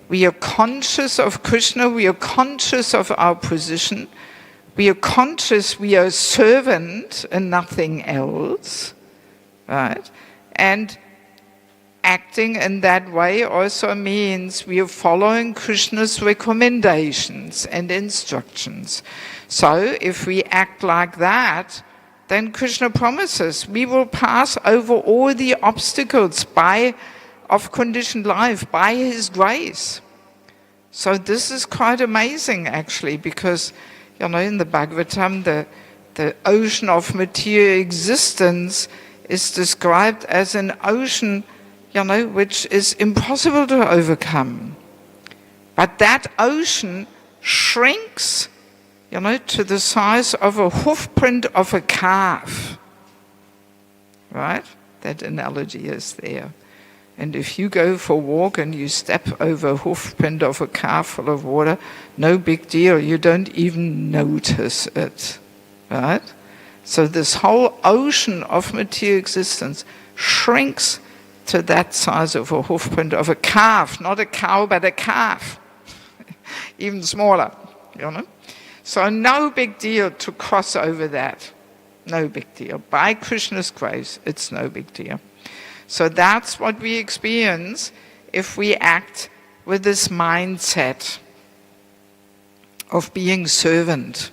we are conscious of Krishna, we are conscious of our position, we are conscious we are a servant and nothing else, right? And acting in that way also means we are following Krishna's recommendations and instructions. So if we act like that, then Krishna promises we will pass over all the obstacles of conditioned life by his grace. So this is quite amazing actually, because in the Bhagavatam the ocean of material existence is described as an ocean which is impossible to overcome. But that ocean shrinks, to the size of a hoof print of a calf. Right? That analogy is there. And if you go for a walk and you step over a hoof print of a calf full of water, no big deal. You don't even notice it. Right? So this whole ocean of material existence shrinks to that size of a hoof print of a calf, not a cow, but a calf, even smaller, So no big deal to cross over that, no big deal. By Krishna's grace, it's no big deal. So that's what we experience if we act with this mindset of being servant,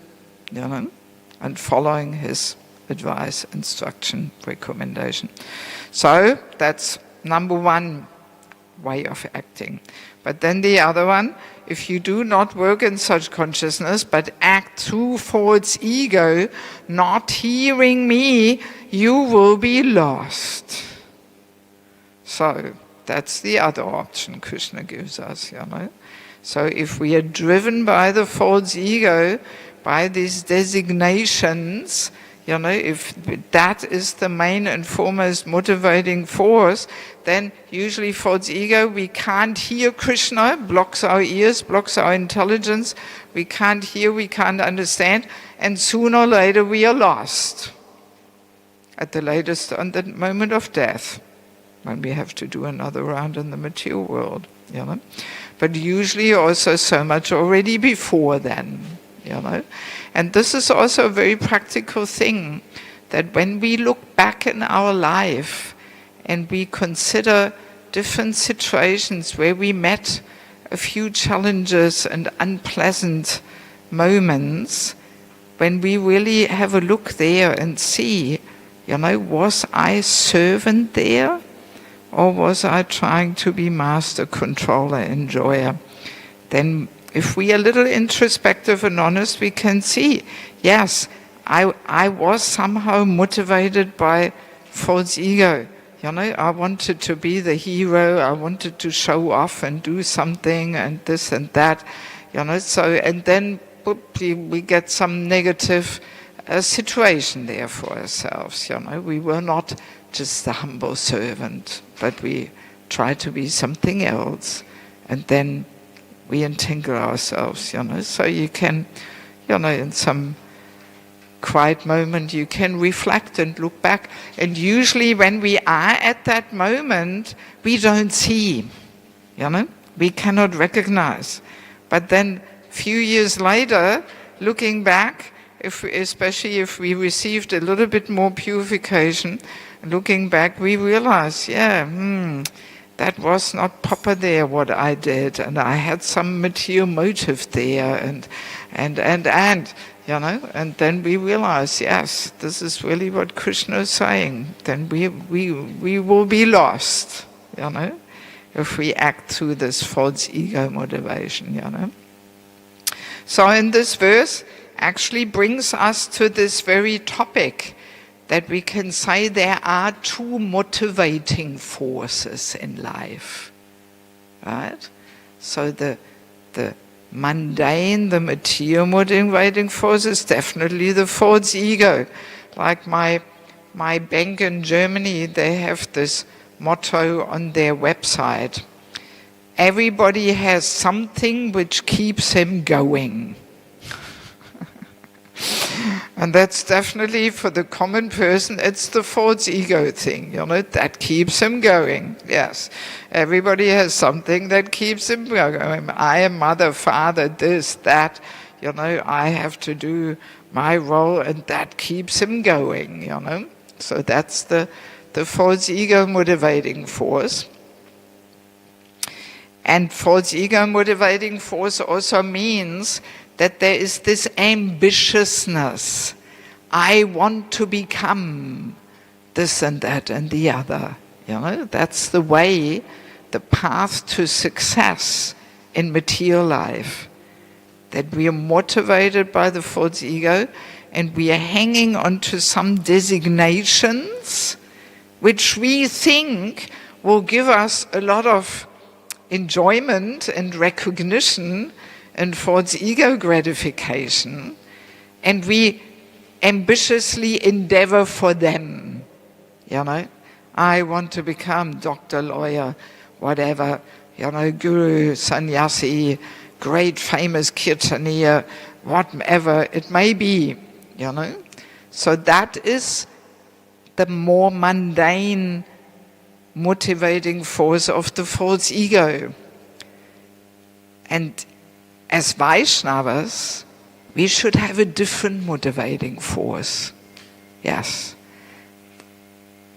and following his advice, instruction, recommendation. So that's number one way of acting. But then the other one, if you do not work in such consciousness, but act through false ego, not hearing me, you will be lost. So that's the other option Krishna gives us, So if we are driven by the false ego, by these designations, if that is the main and foremost motivating force, then usually false ego, we can't hear Krishna, blocks our ears, blocks our intelligence, we can't hear, we can't understand, and sooner or later we are lost. At the latest, on the moment of death, when we have to do another round in the material world, But usually also so much already before then, And this is also a very practical thing, that when we look back in our life and we consider different situations where we met a few challenges and unpleasant moments, when we really have a look there and see, was I servant there? Or was I trying to be master, controller, enjoyer? Then if we are a little introspective and honest, we can see, yes, I was somehow motivated by false ego. I wanted to be the hero, I wanted to show off and do something and this and that. So, and then we get some negative situation there for ourselves. We were not just the humble servant, but we tried to be something else. And then we entangle ourselves, So you can, in some quiet moment, you can reflect and look back. And usually when we are at that moment, we don't see, We cannot recognize. But then a few years later, looking back, especially if we received a little bit more purification, looking back, we realize, that was not proper there what I did, and I had some material motive there, and you know, and then we realize, yes, this is really what Krishna is saying. Then we will be lost, you know, if we act through this false ego motivation, you know. So in this verse actually brings us to this very topic, that we can say there are two motivating forces in life, right? So the mundane, the material motivating force is definitely the false ego. Like my bank in Germany, they have this motto on their website: everybody has something which keeps him going. And that's definitely, for the common person, it's the false ego thing, you know, that keeps him going. Yes, everybody has something that keeps him going. I am mother, father, this, that, you know, I have to do my role, and that keeps him going, you know. So that's the false ego motivating force. And false ego motivating force also means that there is this ambitiousness. I want to become this and that and the other. You know, that's the way, the path to success in material life. That we are motivated by the false ego, and we are hanging on to some designations which we think will give us a lot of enjoyment and recognition and false ego gratification, and we ambitiously endeavor for them. You know, I want to become doctor, lawyer, whatever, you know, guru, sannyasi, great famous kirtaniya, whatever it may be, you know. So that is the more mundane motivating force of the false ego. And as Vaishnavas, we should have a different motivating force. Yes.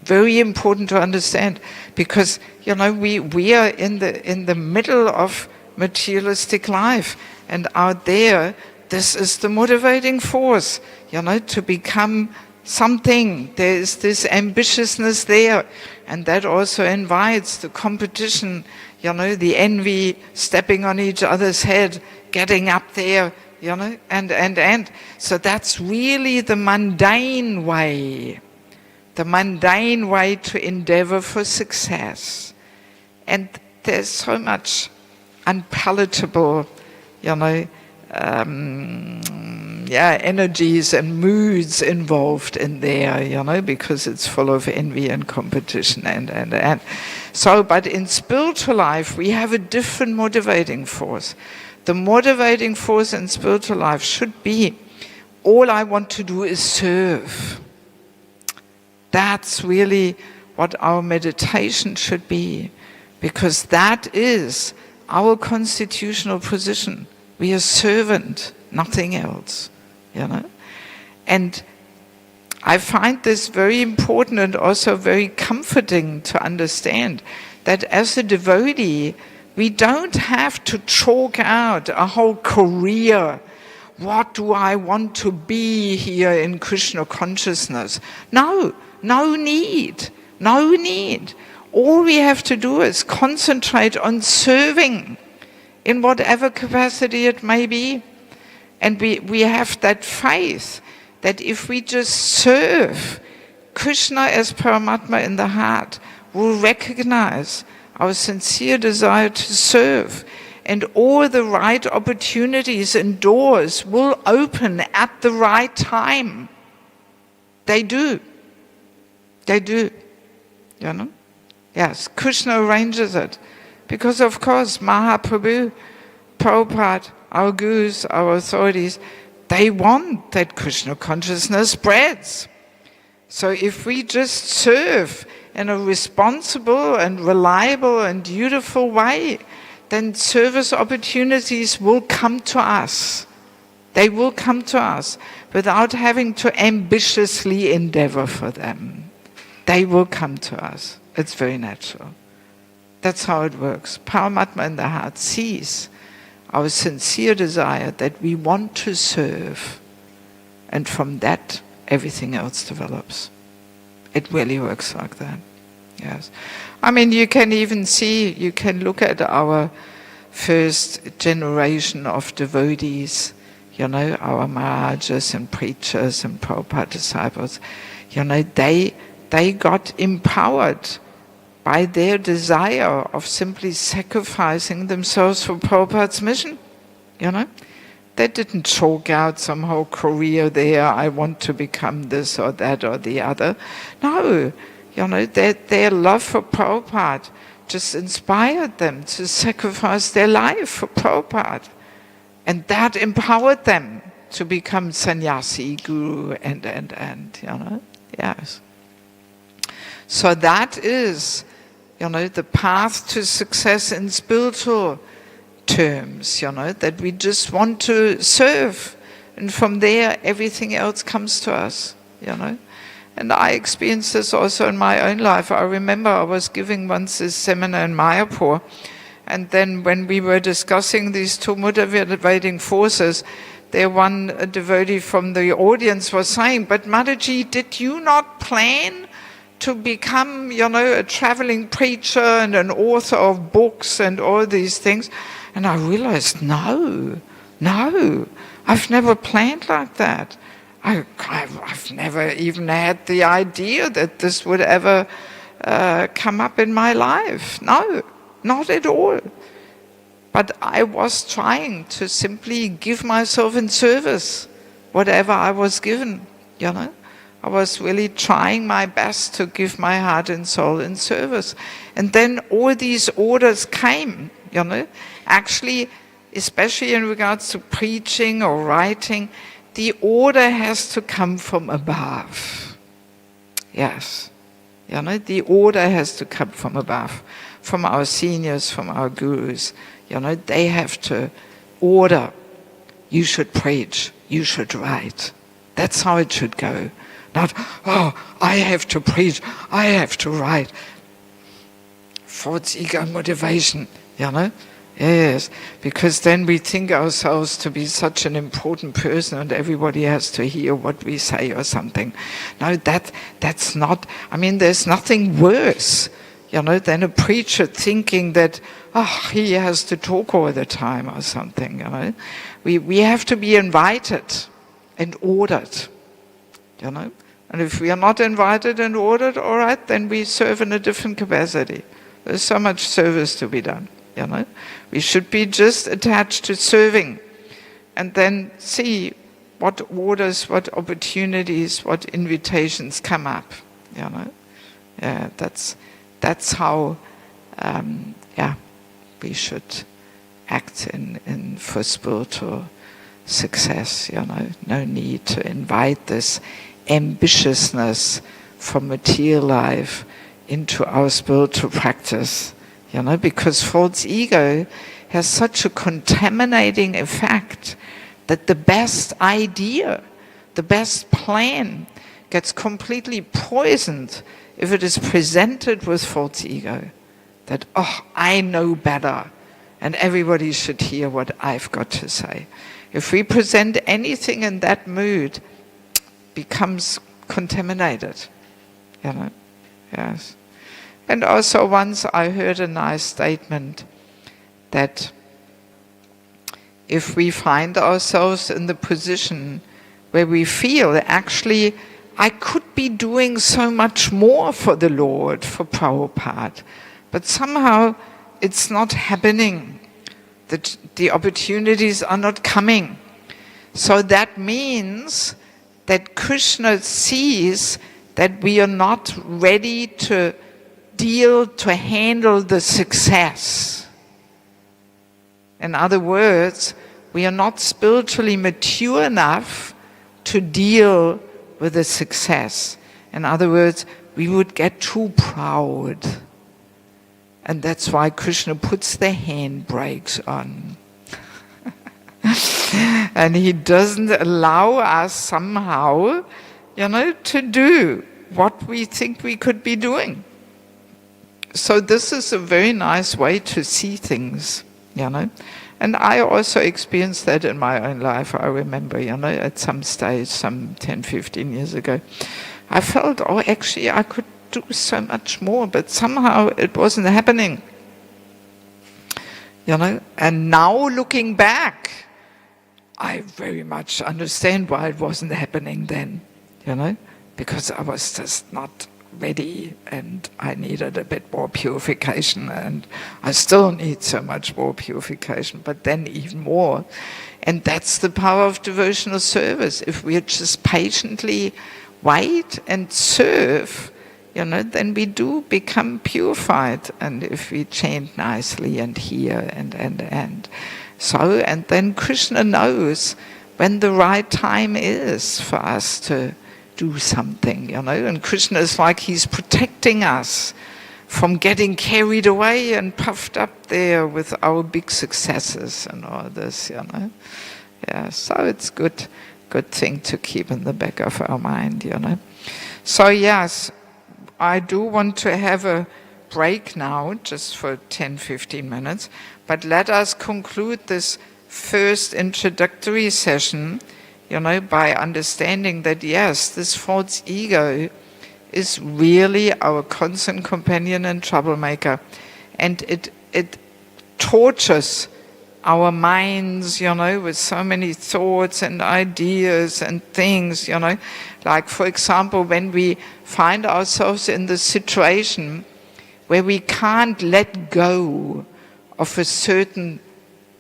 Very important to understand, because, you know, we are in the middle of materialistic life, and out there, this is the motivating force, you know, to become something. There is this ambitiousness there, and that also invites the competition, you know, the envy, stepping on each other's head, getting up there, you know, and. So that's really the mundane way to endeavor for success. And there's so much unpalatable, you know, energies and moods involved in there, you know, because it's full of envy and competition and. So, but in spiritual life, we have a different motivating force. The motivating force in spiritual life should be, all I want to do is serve. That's really what our meditation should be, because that is our constitutional position. We are servant, nothing else, you know. And I find this very important and also very comforting to understand that as a devotee, we don't have to chalk out a whole career. What do I want to be here in Krishna consciousness? No need. All we have to do is concentrate on serving in whatever capacity it may be. And we have that faith that if we just serve, Krishna as Paramatma in the heart will recognize our sincere desire to serve, and all the right opportunities and doors will open at the right time. They do, you know. Yes, Krishna arranges it. Because of course, Mahaprabhu, Prabhupada, our gurus, our authorities, they want that Krishna consciousness spreads. So if we just serve in a responsible and reliable and dutiful way, then service opportunities will come to us. They will come to us without having to ambitiously endeavor for them. They will come to us. It's very natural. That's how it works. Paramatma in the heart sees our sincere desire that we want to serve, and from that everything else develops. It really works like that. Yes. I mean, you can even see, you can look at our first generation of devotees, our Maharajas and preachers and Prabhupada disciples. They got empowered by their desire of simply sacrificing themselves for Prabhupada's mission. They didn't chalk out somehow career there, I want to become this or that or the other. No, their love for Prabhupada just inspired them to sacrifice their life for Prabhupada. And that empowered them to become sannyasi, guru, and yes. So that is, the path to success in spiritual terms, that we just want to serve. And from there, everything else comes to us, And I experienced this also in my own life. I remember I was giving once this seminar in Mayapur, and then when we were discussing these two motivating forces, there one devotee from the audience was saying, but Mataji, did you not plan to become, a traveling preacher and an author of books and all these things? And I realized, no, I've never planned like that. I've never even had the idea that this would ever come up in my life. No, not at all. But I was trying to simply give myself in service, whatever I was given, I was really trying my best to give my heart and soul in service. And then all these orders came, Actually, especially in regards to preaching or writing, the order has to come from above. Yes. The order has to come from above, from our seniors, from our gurus. They have to order. You should preach, you should write. That's how it should go. Not, I have to preach, I have to write. False ego motivation, Yes, because then we think ourselves to be such an important person and everybody has to hear what we say or something. No, that's not, there's nothing worse, than a preacher thinking that, he has to talk all the time or something, We have to be invited and ordered, And if we are not invited and ordered, all right, then we serve in a different capacity. There's so much service to be done. We should be just attached to serving and then see what orders, what opportunities, what invitations come up. Yeah, that's how we should act in for spiritual success. No need to invite this ambitiousness from material life into our spiritual practice. Because false ego has such a contaminating effect that the best idea, the best plan gets completely poisoned if it is presented with false ego. That, I know better and everybody should hear what I've got to say. If we present anything in that mood, becomes contaminated. Yes. And also once I heard a nice statement that if we find ourselves in the position where we feel actually I could be doing so much more for the Lord, for Prabhupada, but somehow it's not happening, that the opportunities are not coming. So that means that Krishna sees that we are not ready to handle the success. In other words, we are not spiritually mature enough to deal with the success. In other words, we would get too proud. And that's why Krishna puts the handbrakes on. And he doesn't allow us somehow, to do what we think we could be doing. So this is a very nice way to see things, you know. And I also experienced that in my own life. I remember, you know, at some stage, some 10, 15 years ago, I felt, oh, actually, I could do so much more, but somehow it wasn't happening, you know. And now looking back, I very much understand why it wasn't happening then, you know, because I was just not ready, and I needed a bit more purification, and I still need so much more purification, but then even more. And that's the power of devotional service. If we just patiently wait and serve, you know, then we do become purified. And if we chant nicely and hear and so, and then Krishna knows when the right time is for us to do something, you know. And Krishna is like he's protecting us from getting carried away and puffed up there with our big successes and all this, you know. Yeah, so it's good thing to keep in the back of our mind, you know. So yes, I do want to have a break now, just for 10-15 minutes, but let us conclude this first introductory session, you know, by understanding that yes, this false ego is really our constant companion and troublemaker, and it tortures our minds, you know, with so many thoughts and ideas and things, you know. Like, for example, when we find ourselves in the situation where we can't let go of a certain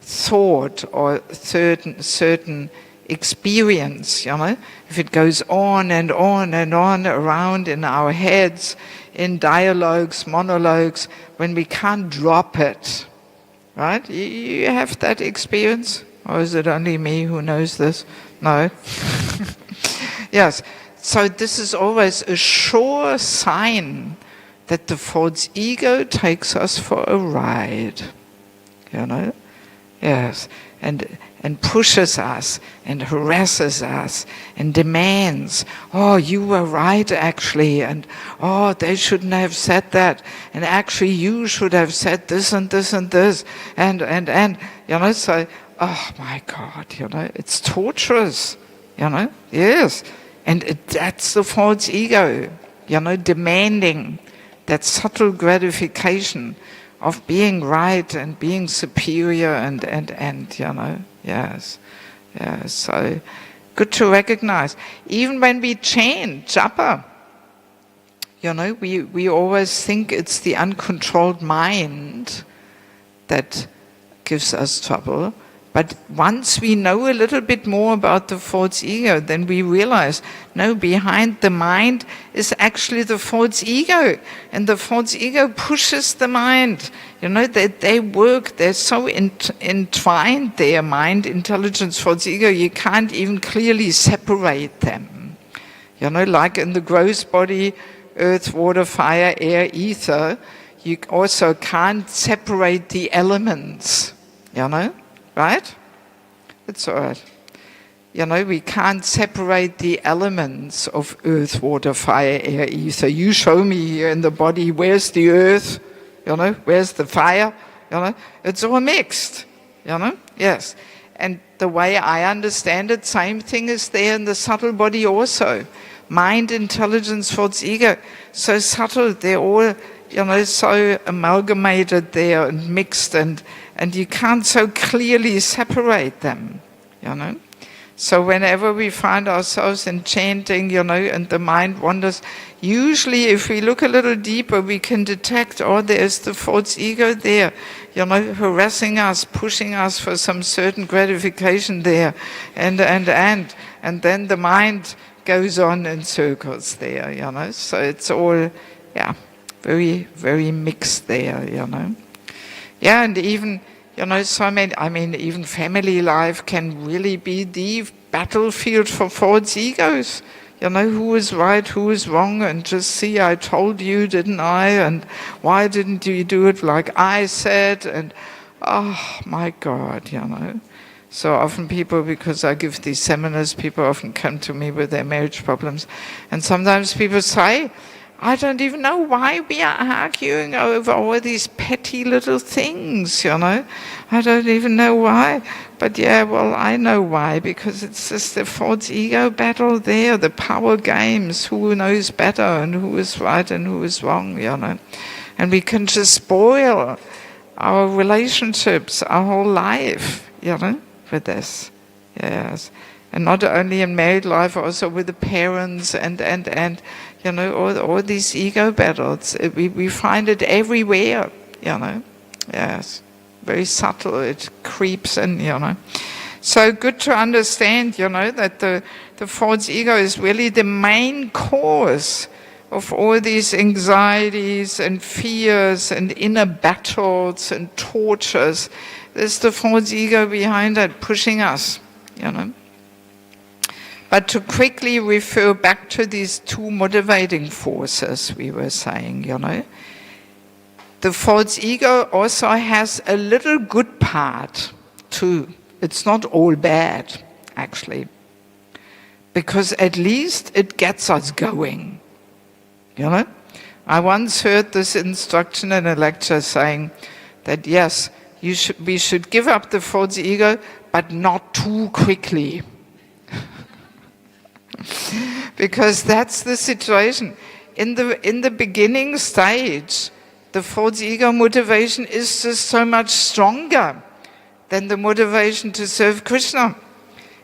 thought or certain experience, you know, if it goes on and on and on around in our heads, in dialogues, monologues, when we can't drop it, right? You have that experience? Or is it only me who knows this? No. Yes. So this is always a sure sign that the false ego takes us for a ride, you know? Yes. And pushes us and harasses us and demands, oh, you were right actually, and oh, they shouldn't have said that, and actually you should have said this and this and this, and you know, so, oh my God, you know, it's torturous, you know, yes, and that's the false ego, you know, demanding that subtle gratification of being right and being superior and you know, yes. So good to recognize. Even when we chant japa, you know, we always think it's the uncontrolled mind that gives us trouble. But once we know a little bit more about the false ego, then we realize, no, behind the mind is actually the false ego. And the false ego pushes the mind. You know, they work, they're so entwined, their mind, intelligence, false ego, you can't even clearly separate them. You know, like in the gross body, earth, water, fire, air, ether, you also can't separate the elements, you know? Right? It's all right. You know, we can't separate the elements of earth, water, fire, air, ether. You show me here in the body, where's the earth? You know, where's the fire? You know, it's all mixed. You know, yes. And the way I understand it, same thing is there in the subtle body also. Mind, intelligence, false ego. So subtle, they're all, you know, so amalgamated there and mixed, and you can't so clearly separate them, you know. So whenever we find ourselves in chanting, you know, and the mind wanders, usually if we look a little deeper, we can detect, oh, there's the false ego there, you know, harassing us, pushing us for some certain gratification there, and then the mind goes on in circles there, you know. So it's all, yeah, very, very mixed there, you know. Yeah, and even, you know, so many, I mean, even family life can really be the battlefield for false egos. You know, who is right, who is wrong, and just see, I told you, didn't I? And why didn't you do it like I said? And, oh my God, you know. So often people, because I give these seminars, people often come to me with their marriage problems. And sometimes people say, I don't even know why we are arguing over all these petty little things, you know. I don't even know why. But yeah, well, I know why, because it's just the false ego battle there, the power games, who knows better and who is right and who is wrong, you know. And we can just spoil our relationships, our whole life, you know, with this. Yes. And not only in married life, also with the parents and you know, all these ego battles. We find it everywhere, you know. Yes. Very subtle, it creeps in, you know. So good to understand, you know, that the false ego is really the main cause of all these anxieties and fears and inner battles and tortures. There's the false ego behind it, pushing us, you know. But to quickly refer back to these two motivating forces we were saying, you know, the false ego also has a little good part too. It's not all bad, actually, because at least it gets us going, you know. I once heard this instruction in a lecture saying that yes, we should give up the false ego, but not too quickly. Because that's the situation. In the beginning stage, the false ego motivation is just so much stronger than the motivation to serve Krishna.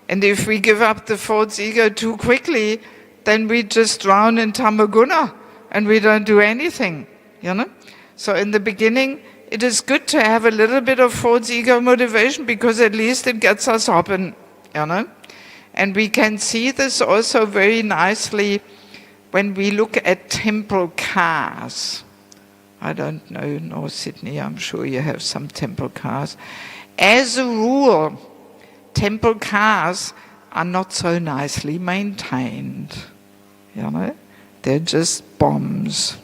And if we give up the false ego too quickly, then we just drown in tamaguna and we don't do anything, you know. So in the beginning, it is good to have a little bit of false ego motivation, because at least it gets us hopping, you know. And we can see this also very nicely when we look at temple cars. I don't know, North Sydney, I'm sure you have some temple cars. As a rule, temple cars are not so nicely maintained, you know. They're just bombs,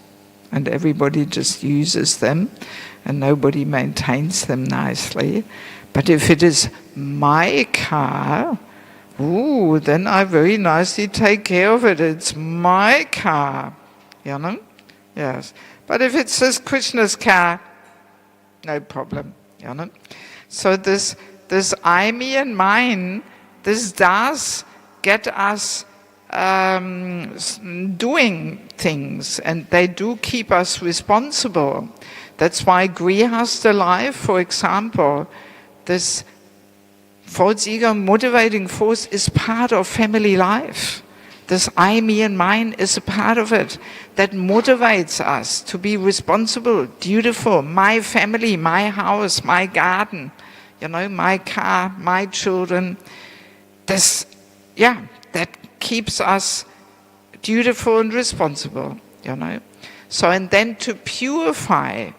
and everybody just uses them, and nobody maintains them nicely. But if it is my car, ooh, then I very nicely take care of it. It's my car, you know? Yes. But if it's just Krishna's car, no problem, you know? So this I, me and mine, this does get us doing things, and they do keep us responsible. That's why Grihastha life, for example, this false ego motivating force is part of family life. This I, me and mine is a part of it that motivates us to be responsible, dutiful. My family, my house, my garden, you know, my car, my children. This, yeah, that keeps us dutiful and responsible, you know. So, and then to purify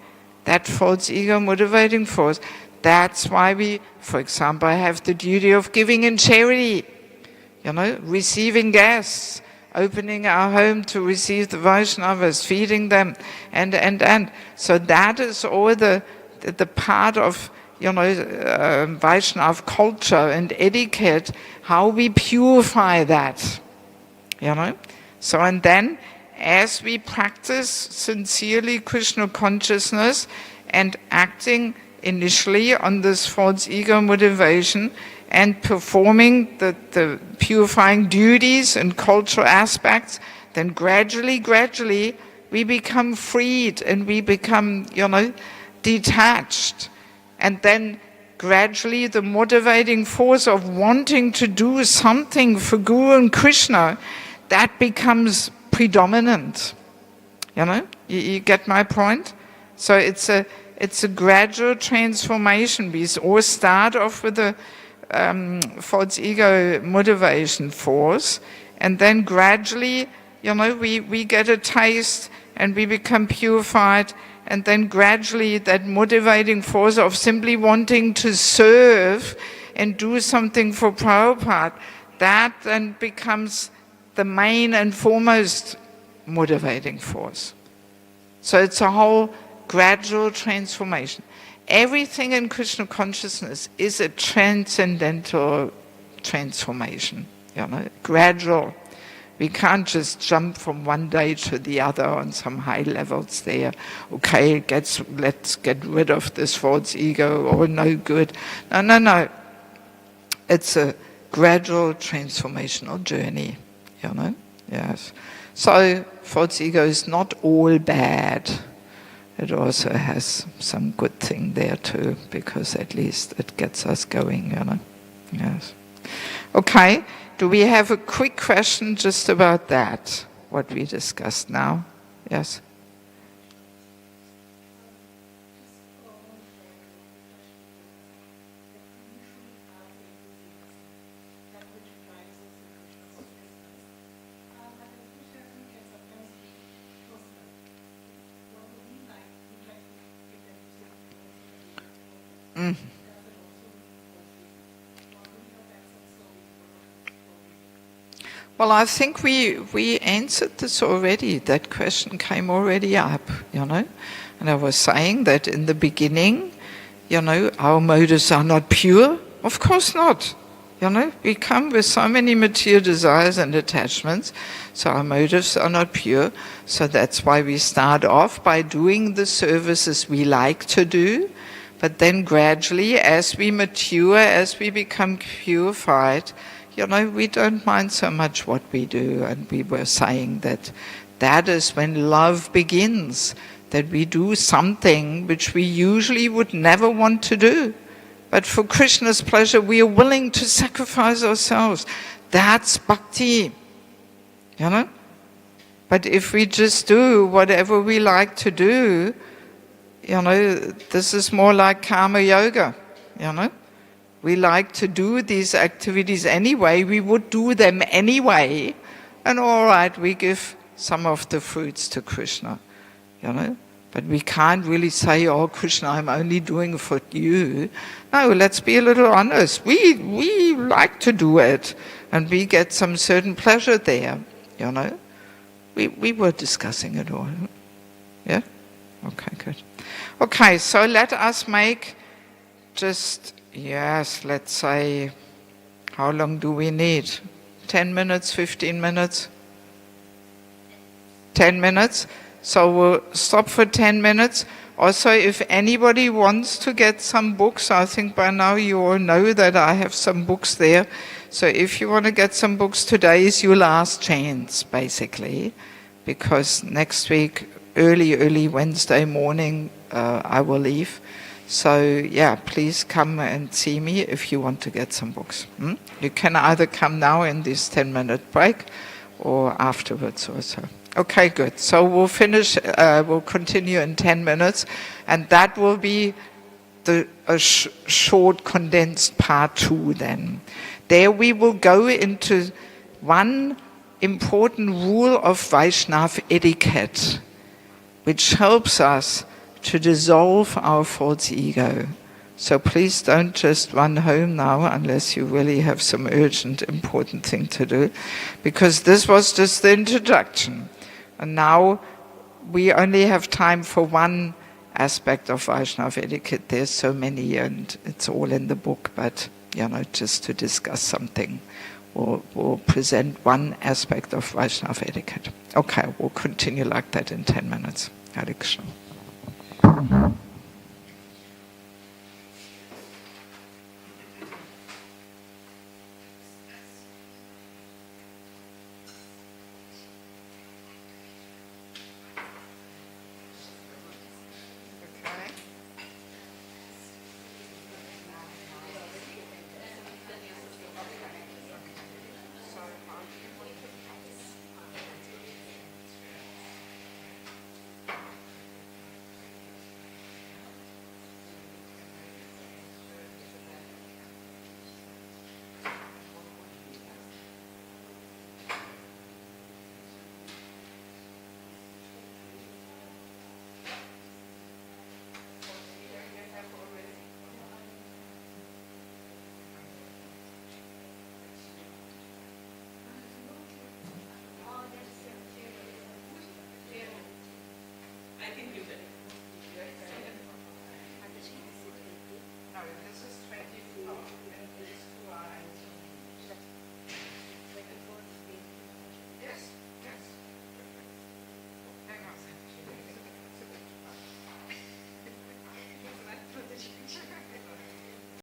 that false ego motivating force, that's why we, for example, have the duty of giving in charity, you know, receiving guests, opening our home to receive the Vaishnavas, feeding them, and. So that is all the part of, you know, Vaishnav culture and etiquette, how we purify that, you know. So, and then, as we practice sincerely Krishna consciousness and acting initially on this false ego motivation and performing the purifying duties and cultural aspects, then gradually we become freed and we become, you know, detached. And then gradually the motivating force of wanting to do something for Guru and Krishna, that becomes predominant. You know, you get my point? So it's a gradual transformation. We all start off with the false ego motivation force, and then gradually, you know, we get a taste and we become purified, and then gradually that motivating force of simply wanting to serve and do something for Prabhupada, that then becomes the main and foremost motivating force. So it's a whole gradual transformation. Everything in Krishna consciousness is a transcendental transformation, you know, gradual. We can't just jump from one day to the other on some high levels there. Okay, let's get rid of this false ego, or no good. No. It's a gradual transformational journey, you know? Yes. So, false ego is not all bad. It also has some good thing there too, because at least it gets us going, you know? Yes. Okay, do we have a quick question just about that, what we discussed now? Yes? Mm. Well, I think we answered this already. That question came already up, you know. And I was saying that in the beginning, you know, our motives are not pure. Of course not. You know, we come with so many material desires and attachments, so our motives are not pure. So that's why we start off by doing the services we like to do. But then gradually, as we mature, as we become purified, you know, we don't mind so much what we do. And we were saying that that is when love begins, that we do something which we usually would never want to do. But for Krishna's pleasure, we are willing to sacrifice ourselves. That's bhakti, you know. But if we just do whatever we like to do, you know, this is more like karma yoga, you know. We like to do these activities anyway, we would do them anyway, and all right, we give some of the fruits to Krishna, you know. But we can't really say, oh Krishna, I'm only doing it for you. No, let's be a little honest. We like to do it, and we get some certain pleasure there, you know. We were discussing it all. Yeah? Okay, good. Okay, so let us make just, yes, let's say, how long do we need? 10 minutes, 15 minutes? 10 minutes? So we'll stop for 10 minutes. Also, if anybody wants to get some books, I think by now you all know that I have some books there. So if you want to get some books, today is your last chance, basically. Because next week, early Wednesday morning, I will leave. So yeah, please come and see me if you want to get some books. You can either come now in this 10-minute break or afterwards also. Okay, good. So we'll finish, we'll continue in 10 minutes, and that will be a short condensed part 2 then. There we will go into one important rule of Vaishnava etiquette, which helps us to dissolve our false ego. So please don't just run home now unless you really have some urgent, important thing to do, because this was just the introduction. And now we only have time for one aspect of Vaishnava etiquette. There's so many, and it's all in the book, but you know, just to discuss something. We'll present one aspect of Vaishnava etiquette. Okay, we'll continue like that in 10 minutes. Hare Krishna.